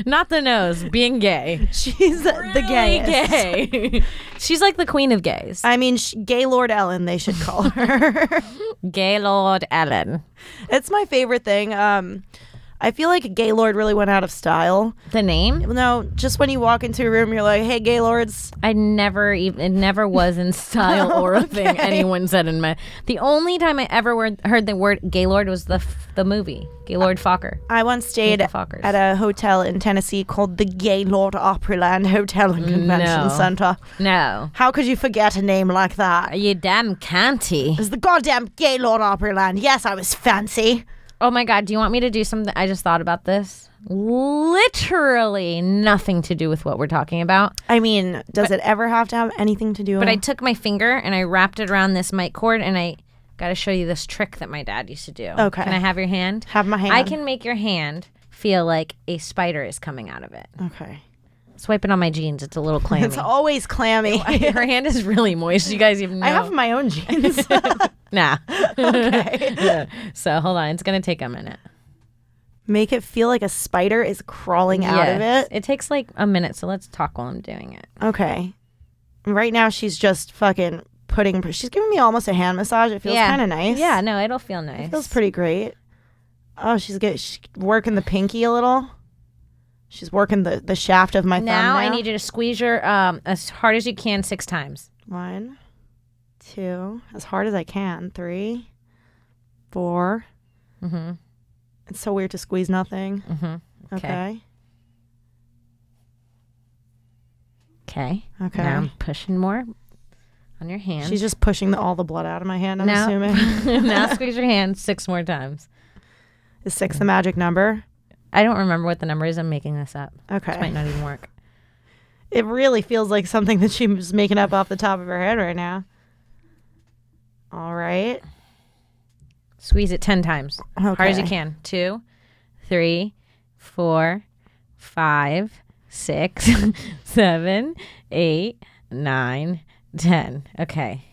Not the nose, being gay. She's really the gayest. Gay. She's like the queen of gays. I mean, Gaylord Ellen, they should call her. Gaylord Ellen. It's my favorite thing. I feel like Gaylord really went out of style. The name? No, just when you walk into a room, you're like, hey, Gaylords. It never was in style or a thing anyone said in my... The only time I ever heard the word Gaylord was the movie, Gaylord Fokker. I once stayed at a hotel in Tennessee called the Gaylord Opryland Hotel and Convention Center. No. How could you forget a name like that? Are you damn canty? It's the goddamn Gaylord Opryland. Yes, I was fancy. Oh my God, do you want me to do something? I just thought about this. Literally nothing to do with what we're talking about. I mean, does it ever have to have anything to do with it? But I took my finger and I wrapped it around this mic cord and I got to show you this trick that my dad used to do. Okay. Can I have your hand? Have my hand. I can make your hand feel like a spider is coming out of it. Okay. Swipe it on my jeans. It's a little clammy. It's always clammy. Her hand is really moist. You guys even know. I have my own jeans. Nah. Okay. Yeah. So hold on. It's going to take a minute. Make it feel like a spider is crawling out of it. It takes like a minute. So let's talk while I'm doing it. Okay. Right now she's just fucking she's giving me almost a hand massage. It feels kind of nice. Yeah. No, it'll feel nice. It feels pretty great. Oh, she's working the pinky a little. She's working the shaft of my thumb now. I need you to squeeze your as hard as you can 6 times. 1, 2, as hard as I can. 3, 4. Mm-hmm. It's so weird to squeeze nothing. Mm-hmm. Okay. Okay. Okay. Now I'm pushing more on your hand. She's just pushing all the blood out of my hand, I'm assuming. Now squeeze your hand 6 more times. Is 6 the magic number? I don't remember what the number is. I'm making this up. Okay. This might not even work. It really feels like something that she was making up off the top of her head right now. All right. Squeeze it 10 times. Okay. Hard as you can. 2, 3, 4, 5, 6, 7, 8, 9, 10. Okay.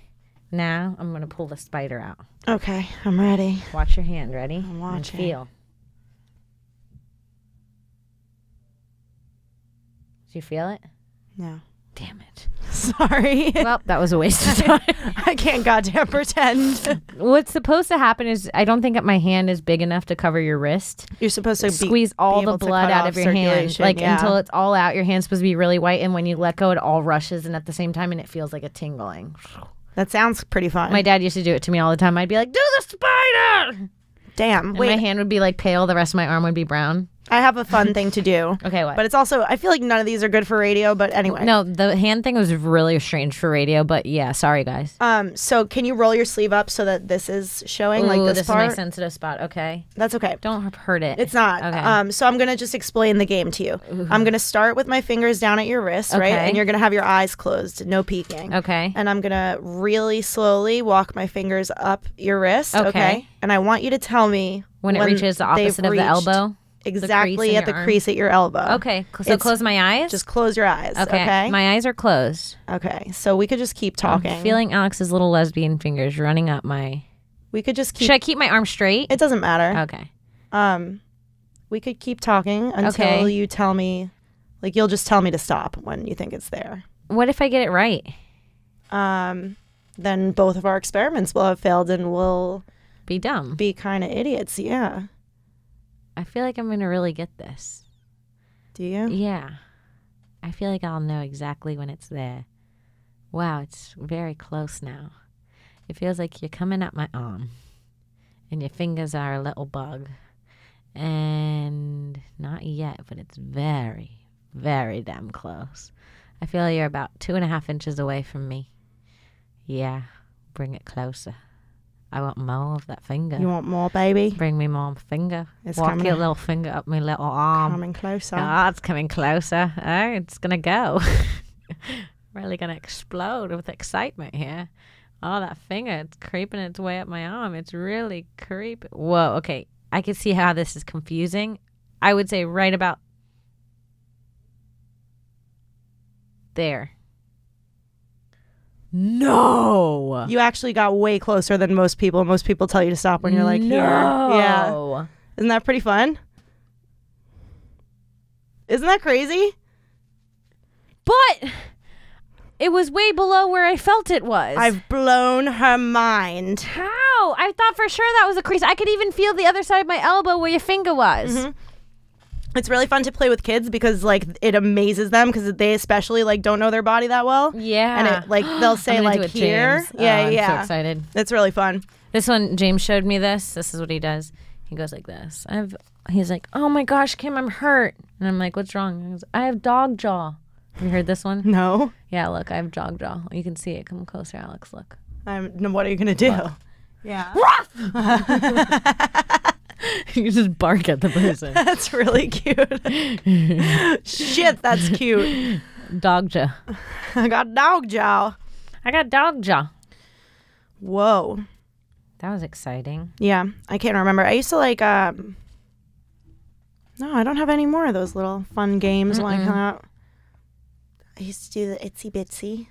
Now I'm going to pull the spider out. Okay. I'm ready. Watch your hand. Ready? I'm watching. And feel. Do you feel it? No. Damn it. Sorry. Well, that was a waste of time. I can't goddamn pretend. What's supposed to happen is I don't think that my hand is big enough to cover your wrist. You're supposed to squeeze all the blood out of your hand, like until it's all out. Your hand's supposed to be really white, and when you let go, it all rushes, and at the same time, and it feels like a tingling. That sounds pretty fun. My dad used to do it to me all the time. I'd be like, "Do the spider." Damn. And Wait, my hand would be like pale. The rest of my arm would be brown. I have a fun thing to do. Okay, what? But it's also, I feel like none of these are good for radio, but anyway. No, the hand thing was really strange for radio, but yeah, sorry guys. So can you roll your sleeve up so that this is showing, like this part? Is my sensitive spot. Okay. That's okay. Don't hurt it. It's not. Okay. So I'm going to just explain the game to you. I'm going to start with my fingers down at your wrist, right? Okay. And you're going to have your eyes closed, no peeking. Okay. And I'm going to really slowly walk my fingers up your wrist, okay? And I want you to tell me when it reaches the opposite of the elbow? Exactly at the crease at your elbow. Okay. So close my eyes? Just close your eyes, okay? My eyes are closed. Okay. So we could just keep talking. I'm feeling Alex's little lesbian fingers running up my... We could just keep... Should I keep my arm straight? It doesn't matter. Okay. We could keep talking until you tell me... Like, you'll just tell me to stop when you think it's there. What if I get it right? Then both of our experiments will have failed and we'll... Be dumb. Be kind of idiots, yeah. I feel like I'm going to really get this. Do you? Yeah. I feel like I'll know exactly when it's there. Wow, it's very close now. It feels like you're coming up my arm. And your fingers are a little bug. And not yet, but it's very, very damn close. I feel you're about 2.5 inches away from me. Yeah, bring it closer. I want more of that finger. You want more, baby? Bring me more finger. It's Walk coming your little finger up my little arm. Coming closer. Oh, it's coming closer. Oh, it's going to go. Really going to explode with excitement here. Oh, that finger, it's creeping its way up my arm. It's really creepy. Whoa, okay. I can see how this is confusing. I would say right about there. No. You actually got way closer than most people. Most people tell you to stop when you're like, here. Yeah. Isn't that pretty fun? Isn't that crazy? But it was way below where I felt it was. I've blown her mind. How? I thought for sure that was a crease. I could even feel the other side of my elbow where your finger was. Mm-hmm. It's really fun to play with kids because, like, it amazes them because they especially, like, don't know their body that well. Yeah. And, it, like, they'll say, like, here. James. Yeah, I'm yeah. so excited. It's really fun. This one, James showed me this. This is what he does. He goes like this. He's like, oh, my gosh, Kim, I'm hurt. And I'm like, what's wrong? He goes, I have dog jaw. Have you heard this one? No. Yeah, look, I have dog jaw. You can see it. Come closer, Alex. Look. What are you going to do? Look. Yeah. You just bark at the person. That's really cute. Shit, that's cute. Dog jaw. I got dog jaw. I got dog jaw. Whoa. That was exciting. Yeah, I can't remember. I used to like, no, I don't have any more of those little fun games like that. I used to do the Itsy Bitsy,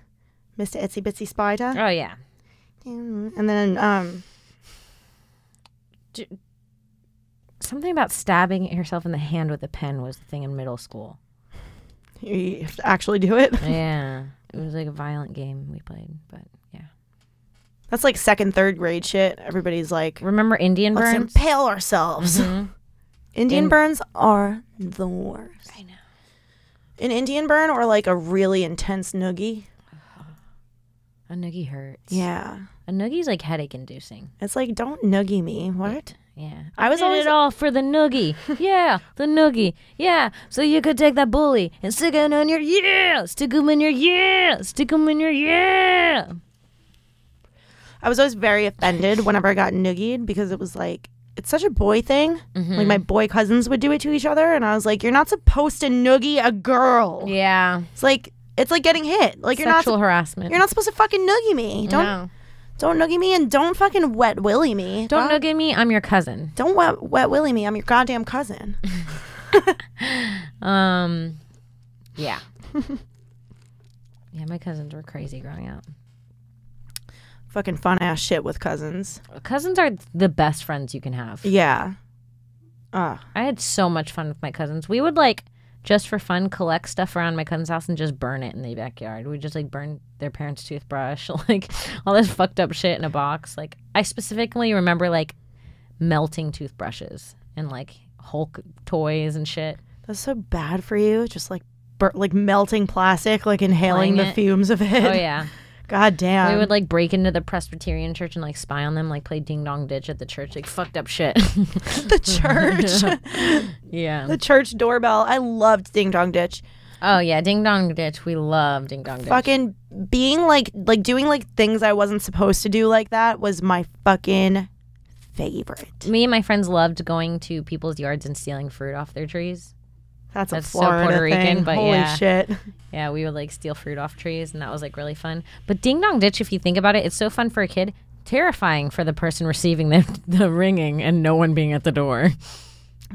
Mr. Itsy Bitsy Spider. Oh, yeah. And then, something about stabbing yourself in the hand with a pen was the thing in middle school. you have to actually do it. Yeah. It was like a violent game we played, but yeah. That's like 2nd, 3rd grade shit. Everybody's like, Remember Indian let's burns? impale ourselves. Mm-hmm. Indian burns are the worst. I know. An Indian burn or like a really intense noogie? A noogie hurts. Yeah. A noogie's like headache inducing. It's like, don't noogie me. What? Yeah. I was did always it all for the noogie. Yeah, the noogie. Yeah. So you could take that bully and stick it on your Stick him in your Stick him in your I was always very offended whenever I got noogied because it was like, it's such a boy thing. Mm-hmm. Like my boy cousins would do it to each other. And I was like, you're not supposed to noogie a girl. Yeah. It's like getting hit. Like Sexual harassment. You're not supposed to fucking noogie me. Don't noogie me and don't fucking wet willy me. Don't noogie me. I'm your cousin. Don't wet willy me. I'm your goddamn cousin. Yeah. Yeah, my cousins were crazy growing up. Fucking fun ass shit with cousins. Cousins are the best friends you can have. Yeah. I had so much fun with my cousins. We would like, just for fun, collect stuff around my cousin's house and just burn it in the backyard. We'd just like burn their parents' toothbrush, like all this fucked up shit in a box. Like I specifically remember like melting toothbrushes and like Hulk toys and shit. That's so bad for you. Just like like melting plastic, like inhaling the fumes of it. Oh yeah. God damn. We would like break into the Presbyterian church and like spy on them, like play ding dong ditch at the church, like fucked up shit. The church. Yeah. The church doorbell. I loved Ding Dong Ditch. Oh yeah, ding dong ditch. We love ding dong ditch. Fucking being like doing like things I wasn't supposed to do like that was my fucking favorite. Me and my friends loved going to people's yards and stealing fruit off their trees. That's a so Florida Puerto Rican, thing. but Holy yeah. shit. Yeah, we would like steal fruit off trees, and that was like really fun. But ding dong ditch, if you think about it, it's so fun for a kid. Terrifying for the person receiving the ringing and no one being at the door.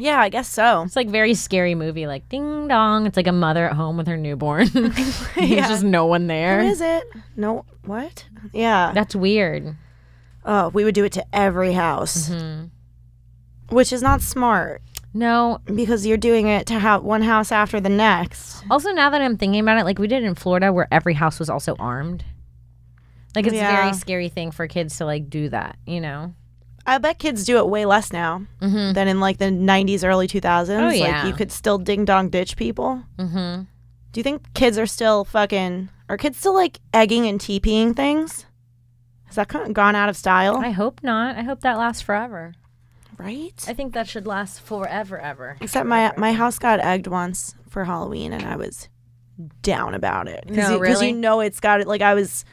Yeah, I guess so. It's like very scary movie, like ding dong. It's like a mother at home with her newborn. There's just no one there. Who is it? No, what? Yeah. That's weird. Oh, we would do it to every house, which is not smart. No. Because you're doing it to one house after the next. Also, now that I'm thinking about it, like we did in Florida where every house was also armed. Like it's a very scary thing for kids to like do that, you know? I bet kids do it way less now than in like the 90s, early 2000s. Oh, yeah. Like you could still ding dong ditch people. Mm-hmm. Do you think kids are still are kids still like egging and TPing things? Has that kind of gone out of style? I hope not. I hope that lasts forever. Right? I think that should last forever, ever. Except my house got egged once for Halloween and I was down about it. Because you know it's got it. Like I was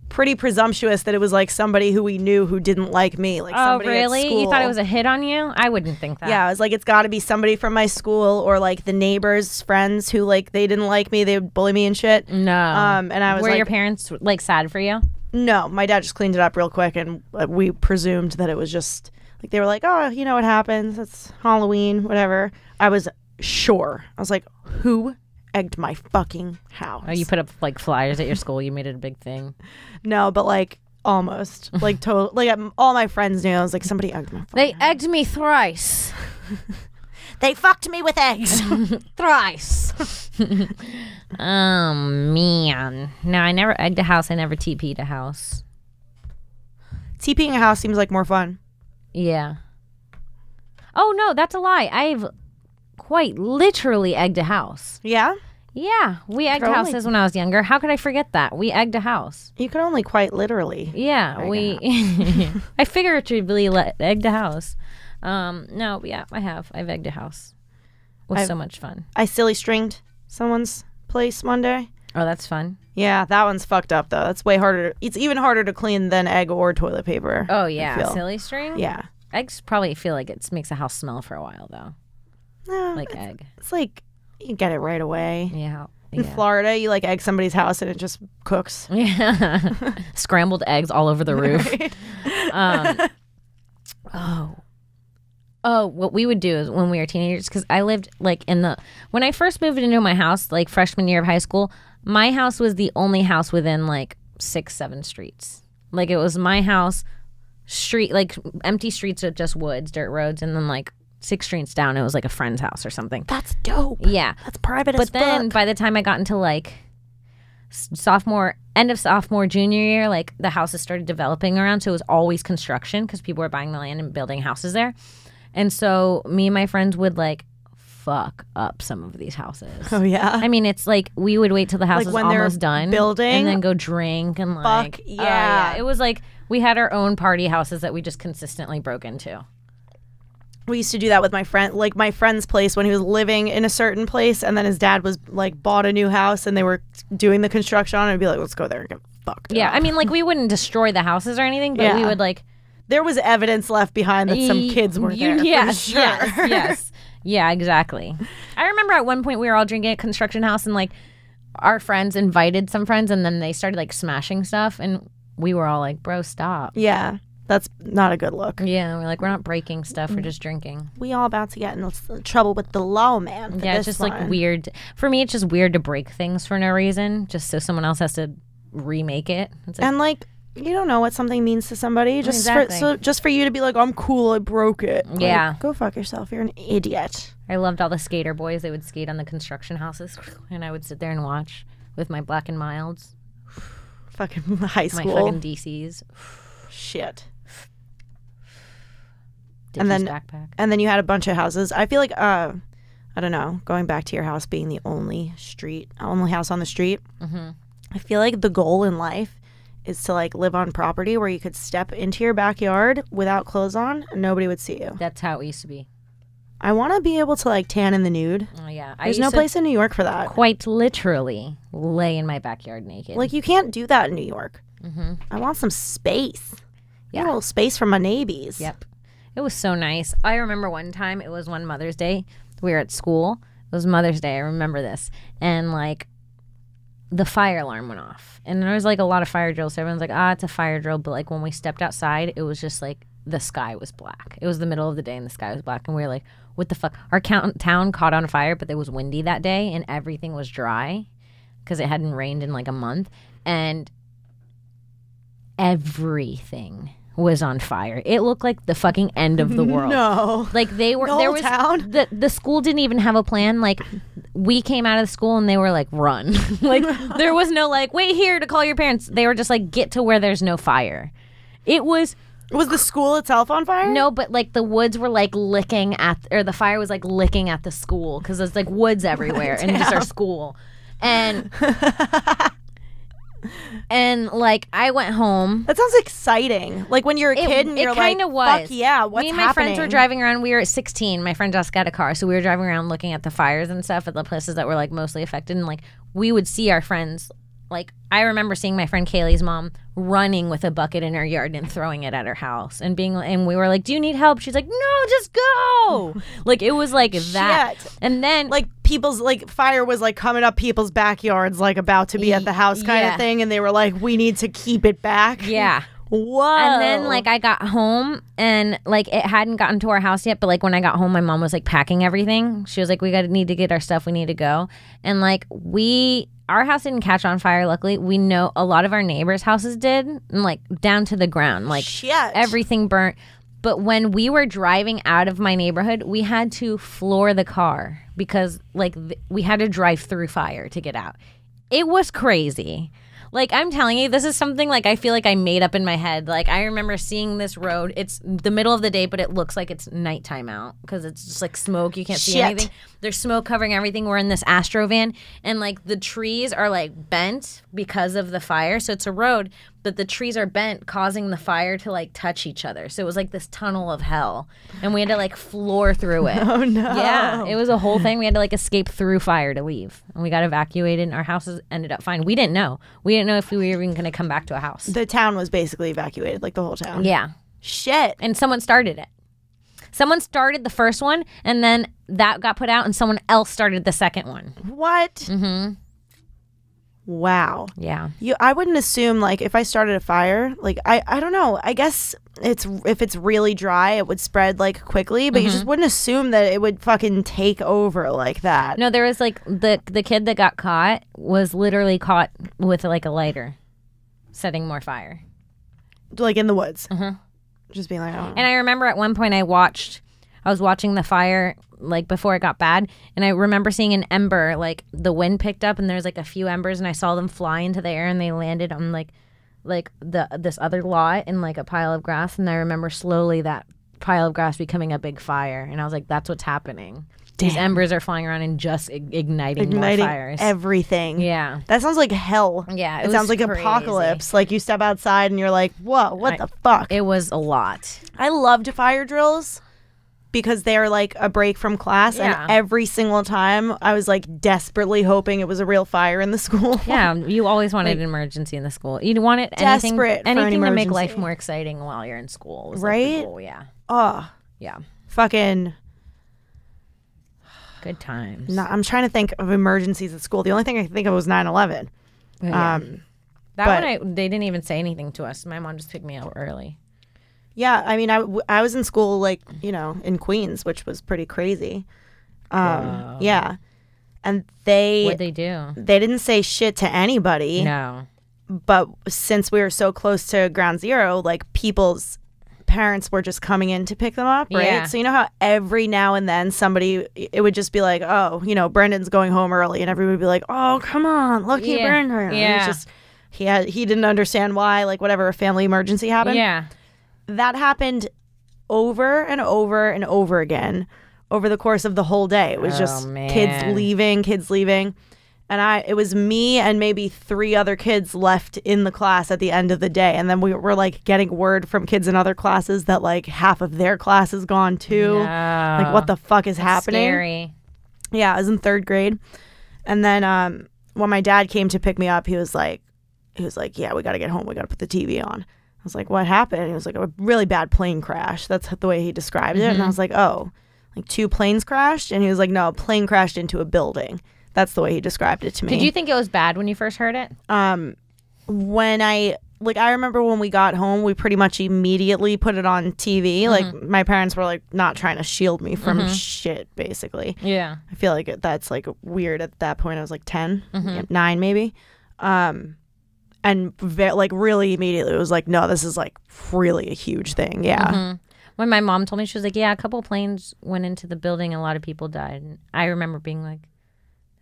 pretty presumptuous that it was like somebody who we knew who didn't like me. Like somebody at school. You thought it was a hit on you? I wouldn't think that. Yeah, I was like, it's got to be somebody from my school or like the neighbors' friends who like they didn't like me. They would bully me and shit. No. And I was Were like, your parents like sad for you? No, my dad just cleaned it up real quick, and we presumed that it was just like they were like, oh, you know what happens? It's Halloween, whatever. I was sure. I was like, who egged my fucking house? Oh, you put up like flyers at your school. You made it a big thing. No, but like almost, like total. Like all my friends knew. I was like, somebody egged my. They egged me thrice. They fucked me with eggs. Thrice. Oh man. No, I never egged a house. I never TP'd a house. TPing a house seems like more fun. Yeah. Oh no, that's a lie. I've quite literally egged a house. Yeah? Yeah, we egged houses when I was younger. How could I forget that? We egged a house. You could only quite literally. Yeah, I figuratively egged a house. No, yeah, I have. I've egged a house. It was so much fun. I silly stringed someone's place one day. Oh, that's fun. Yeah, that one's fucked up though. That's way harder. It's even harder to clean than egg or toilet paper. Oh yeah, silly string. Yeah, eggs probably feel like it makes a house smell for a while though. No, like egg. It's like you get it right away. Yeah. In Florida, you like egg somebody's house and it just cooks. Yeah. Scrambled eggs all over the roof. Right. Oh, what we would do is when we were teenagers, because I lived like when I first moved into my house, like freshman year of high school, my house was the only house within like 6-7 streets. Like it was my house, street, like empty streets of just woods, dirt roads, and then like 6 streets down, it was like a friend's house or something. That's dope. Yeah. That's private as fuck. But then by the time I got into like end of sophomore, junior year, like the houses started developing around. So it was always construction because people were buying the land and building houses there. And so me and my friends would like fuck up some of these houses. Oh yeah. I mean, it's like we would wait till the house was almost done building and then go drink and like fuck yeah. It was like we had our own party houses that we just consistently broke into. We used to do that with my friend, like my friend's place when he was living in a certain place, and then his dad was like bought a new house and they were doing the construction on it, and be like, let's go there and get fucked up. I mean, like we wouldn't destroy the houses or anything, but we would like. There was evidence left behind that some kids were there. Yes, for sure. yes. Yeah, exactly. I remember at one point we were all drinking at a construction house and like our friends invited some friends and then they started like smashing stuff and we were all like, bro, stop. Yeah, that's not a good look. Yeah, we're like, we're not breaking stuff, we're just drinking. We all about to get in trouble with the law, man. Yeah, it's just like weird. For me, it's just weird to break things for no reason, just so someone else has to remake it. It's like, and like, you don't know what something means to somebody. Just exactly. just for you to be like, I'm cool, I broke it. Like, yeah. Go fuck yourself. You're an idiot. I loved all the skater boys. They would skate on the construction houses, and I would sit there and watch with my Black and Milds. Fucking high school. My fucking DCs. Shit. Dicky's backpack. And then you had a bunch of houses. I feel like, I don't know, going back to your house being the only house on the street. Mm-hmm. I feel like the goal in life is to like live on property where you could step into your backyard without clothes on and nobody would see you. That's how it used to be. I want to be able to like tan in the nude. Oh yeah, There's no place in New York for that. Quite literally lay in my backyard naked. Like you can't do that in New York. I want some space. Yeah, a little space for my neighbors. Yep, it was so nice. I remember one time, it was one Mother's Day. We were at school. It was Mother's Day. I remember this, and like the fire alarm went off, and there was like a lot of fire drills. So everyone's like, it's a fire drill. But like when we stepped outside, it was just like the sky was black. It was the middle of the day, and the sky was black, and we were like, what the fuck? Our town caught on fire, but it was windy that day and everything was dry because it hadn't rained in like a month, and everything was on fire. It looked like the fucking end of the world. No. Like they were, there was town? The school didn't even have a plan. Like we came out of the school and they were like, run. Like there was no like, wait here to call your parents. They were just like, get to where there's no fire. It was... Was the school itself on fire? No, but like the woods were like licking at, or the fire was like licking at the school because there's like woods everywhere and just our school. And and like I went home. That sounds exciting. Like when you're a kid and you're like, was. fuck yeah, what's happening? Me and my friends were driving around. We were at 16. My friend just got a car. So we were driving around looking at the fires and stuff at the places that were like mostly affected. And like we would see our friends. Like, I remember seeing my friend Kaylee's mom running with a bucket in her yard and throwing it at her house and and we were like, do you need help? She's like, no, just go. Like, it was like that. Shit. And then like people's like fire was like coming up people's backyards, like about to be at the house kind of thing. And they were like, we need to keep it back. Yeah. Whoa. And then like I got home and like it hadn't gotten to our house yet, but like when I got home, my mom was like packing everything. She was like, need to get our stuff. We need to go. And like our house didn't catch on fire, luckily. We know a lot of our neighbors' houses did, and like down to the ground. Like everything burnt. But when we were driving out of my neighborhood, we had to floor the car because like we had to drive through fire to get out. It was crazy. Like, I'm telling you, this is something, like, I feel like I made up in my head. Like, I remember seeing this road. It's the middle of the day, but it looks like it's nighttime out because it's just, like, smoke. You can't see anything. There's smoke covering everything. We're in this Astro van, and, like, the trees are, like, bent because of the fire. So it's a road, but the trees are bent, causing the fire to, like, touch each other. So it was, like, this tunnel of hell, and we had to, like, floor through it. Oh, no. Yeah, it was a whole thing. We had to, like, escape through fire to leave, and we got evacuated, and our houses ended up fine. We didn't know. We didn't know if we were even going to come back to a house. The town was basically evacuated, like the whole town. Yeah. Shit. And someone started it. Someone started the first one, and then that got put out, and someone else started the second one. What? Mm-hmm. Wow. Yeah. I wouldn't assume, like, if I started a fire, like, I don't know. I guess if it's really dry, it would spread, like, quickly, but you just wouldn't assume that it would fucking take over like that. No, there was, like, the kid that got caught was literally caught with, like, a lighter setting more fire. Like, in the woods. Uh-huh. Just being like, oh. And I remember at one point I was watching the fire, like, before it got bad, and I remember seeing an ember, like, the wind picked up, and there's, like, a few embers, and I saw them fly into the air, and they landed on, like this other lot in, like, a pile of grass, and I remember slowly that pile of grass becoming a big fire, and I was like, that's what's happening. Damn. These embers are flying around and just igniting more fires. Everything. Yeah. That sounds like hell. Yeah. It sounds like crazy. Apocalypse. Like, you step outside, and you're like, whoa, what the fuck? It was a lot. I loved fire drills because they're like a break from class, and every single time I was like desperately hoping it was a real fire in the school. Yeah, you always wanted an emergency in the school. You wanted anything to make life more exciting while you're in school. Was right? Like the goal, yeah. Oh. Yeah. Fucking good times. No, I'm trying to think of emergencies at school. The only thing I can think of was 9/11. Yeah. That one, they didn't even say anything to us. My mom just picked me up early. Yeah, I mean, I was in school, like, you know, in Queens, which was pretty crazy. Yeah. And what'd they do? They didn't say shit to anybody. No. But since we were so close to ground zero, like, people's parents were just coming in to pick them up, right? Yeah. So you know how every now and then it would just be like, oh, you know, Brendan's going home early, and everybody would be like, oh, come on, lucky Brendan. Yeah. Just, he didn't understand why, like, whatever, a family emergency happened. Yeah. That happened over and over and over again over the course of the whole day. It was just kids leaving. And it was me and maybe 3 other kids left in the class at the end of the day. And then we were like getting word from kids in other classes that like half of their class is gone too. No. Like what the fuck is happening? Scary. Yeah, I was in 3rd grade. And then when my dad came to pick me up, he was like, yeah, we got to get home. We got to put the TV on. I was like, what happened? And he was like, a really bad plane crash. That's the way he described it. And I was like, oh, like 2 planes crashed? And he was like, no, a plane crashed into a building. That's the way he described it to me. Did you think it was bad when you first heard it? When I remember when we got home, we pretty much immediately put it on TV. Like my parents were like not trying to shield me from shit, basically. Yeah. I feel like that's like weird at that point. I was like 10, 9 maybe. And like really immediately it was like, no, this is like really a huge thing. Yeah. When my mom told me, she was like, yeah, a couple planes went into the building. A lot of people died. And I remember being like,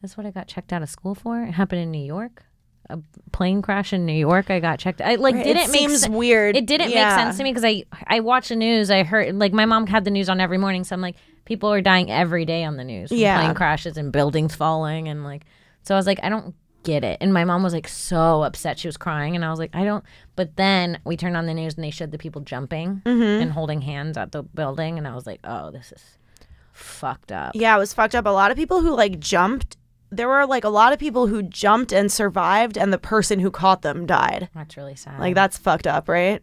that's what I got checked out of school for? It happened in New York? A plane crash in New York? I got checked. Didn't it make seems weird. It didn't make sense to me because I watch the news. I heard, like, my mom had the news on every morning. So I'm like, people are dying every day on the news from plane crashes and buildings falling. And like, so I was like, I don't get it. And my mom was like so upset. She was crying. And I was like, I don't. But then we turned on the news and they showed the people jumping and holding hands at the building. And I was like, oh, this is fucked up. Yeah, it was fucked up. A lot of people who like jumped. There were like a lot of people who jumped and survived, and the person who caught them died. That's really sad. Like, that's fucked up, right?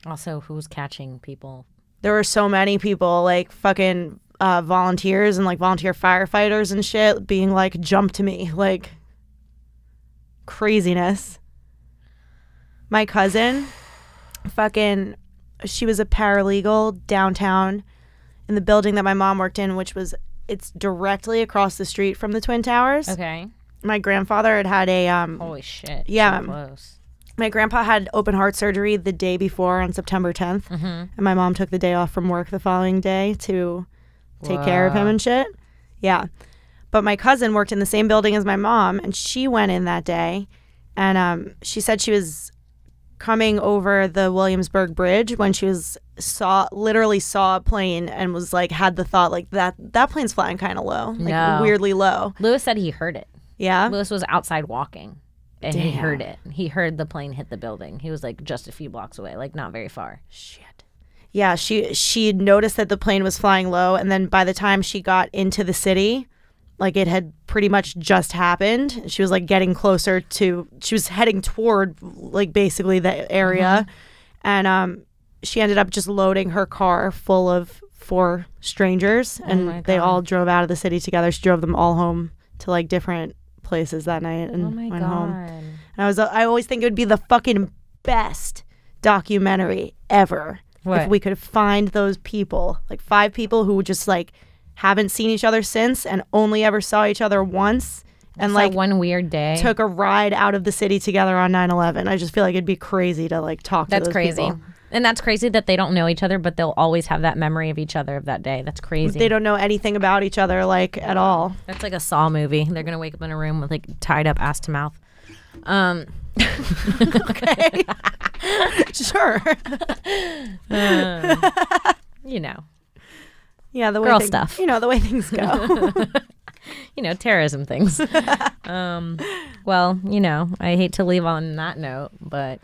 Also, who's catching people? There were so many people, like fucking volunteers and like volunteer firefighters and shit being like, jump to me. Like, craziness. My cousin, she was a paralegal downtown in the building that my mom worked in, it's directly across the street from the Twin Towers. Okay. My grandfather had a holy shit. Yeah. So close. My grandpa had open heart surgery the day before on September 10th. And my mom took the day off from work the following day to take care of him and shit. Yeah. But my cousin worked in the same building as my mom, and she went in that day. And she said she was coming over the Williamsburg Bridge when she literally saw a plane and was like, had the thought like that plane's flying kind of low, like weirdly low. Lewis said he heard it. Yeah. Lewis was outside walking and he heard it. He heard the plane hit the building. He was like just a few blocks away, like not very far. Shit. Yeah, she noticed that the plane was flying low, and then by the time she got into the city, like it had pretty much just happened. She was like getting closer to, she was heading toward like basically the area. And she ended up just loading her car full of 4 strangers, and they all drove out of the city together. She drove them all home to like different places that night and went home. And I always think it would be the fucking best documentary ever if we could find those people, like 5 people who just like haven't seen each other since and only ever saw each other once, and like one weird day took a ride out of the city together on 9/11. I just feel like it'd be crazy to like talk to those crazy people. And that's crazy that they don't know each other, but they'll always have that memory of each other of that day. That's crazy. They don't know anything about each other like at all. That's like a Saw movie. They're gonna wake up in a room with like tied up ass to mouth. Okay. Sure. You know. Yeah, the way girl stuff. You know, the way things go. You know, terrorism things. Well, you know, I hate to leave on that note, but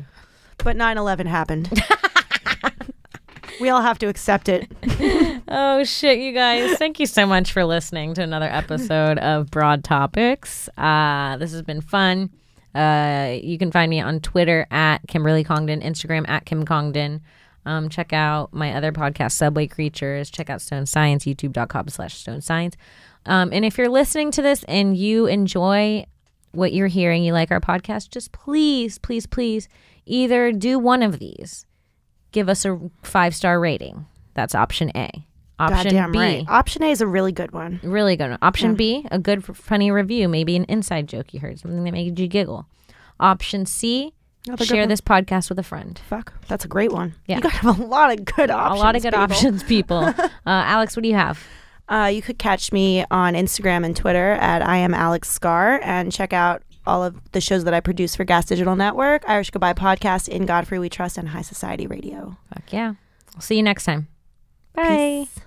9/11 happened. We all have to accept it. Oh shit, you guys. Thank you so much for listening to another episode of Broad Topics. This has been fun. You can find me on Twitter at Kimberly Congdon, Instagram at Kim Congdon. Check out my other podcast, Subway Creatures. Check out Stone Science, youtube.com/Stone Science. And if you're listening to this and you enjoy what you're hearing, you like our podcast, just please, please, please either do one of these. Give us a 5-star rating. That's option A. Option Goddamn B. right. Option A is a really good one. Really good one. Option B, a good, funny review. Maybe an inside joke you heard, something that made you giggle. Option C, share this podcast with a friend. Fuck, that's a great one. Yeah. You got to have a lot of good options. A lot of good people. options, people. Alex, what do you have? You could catch me on Instagram and Twitter at I am Alex Scar, and check out all of the shows that I produce for Gas Digital Network, Irish Goodbye Podcast, In Godfrey We Trust, and High Society Radio. Fuck yeah. I'll see you next time. Bye. Peace.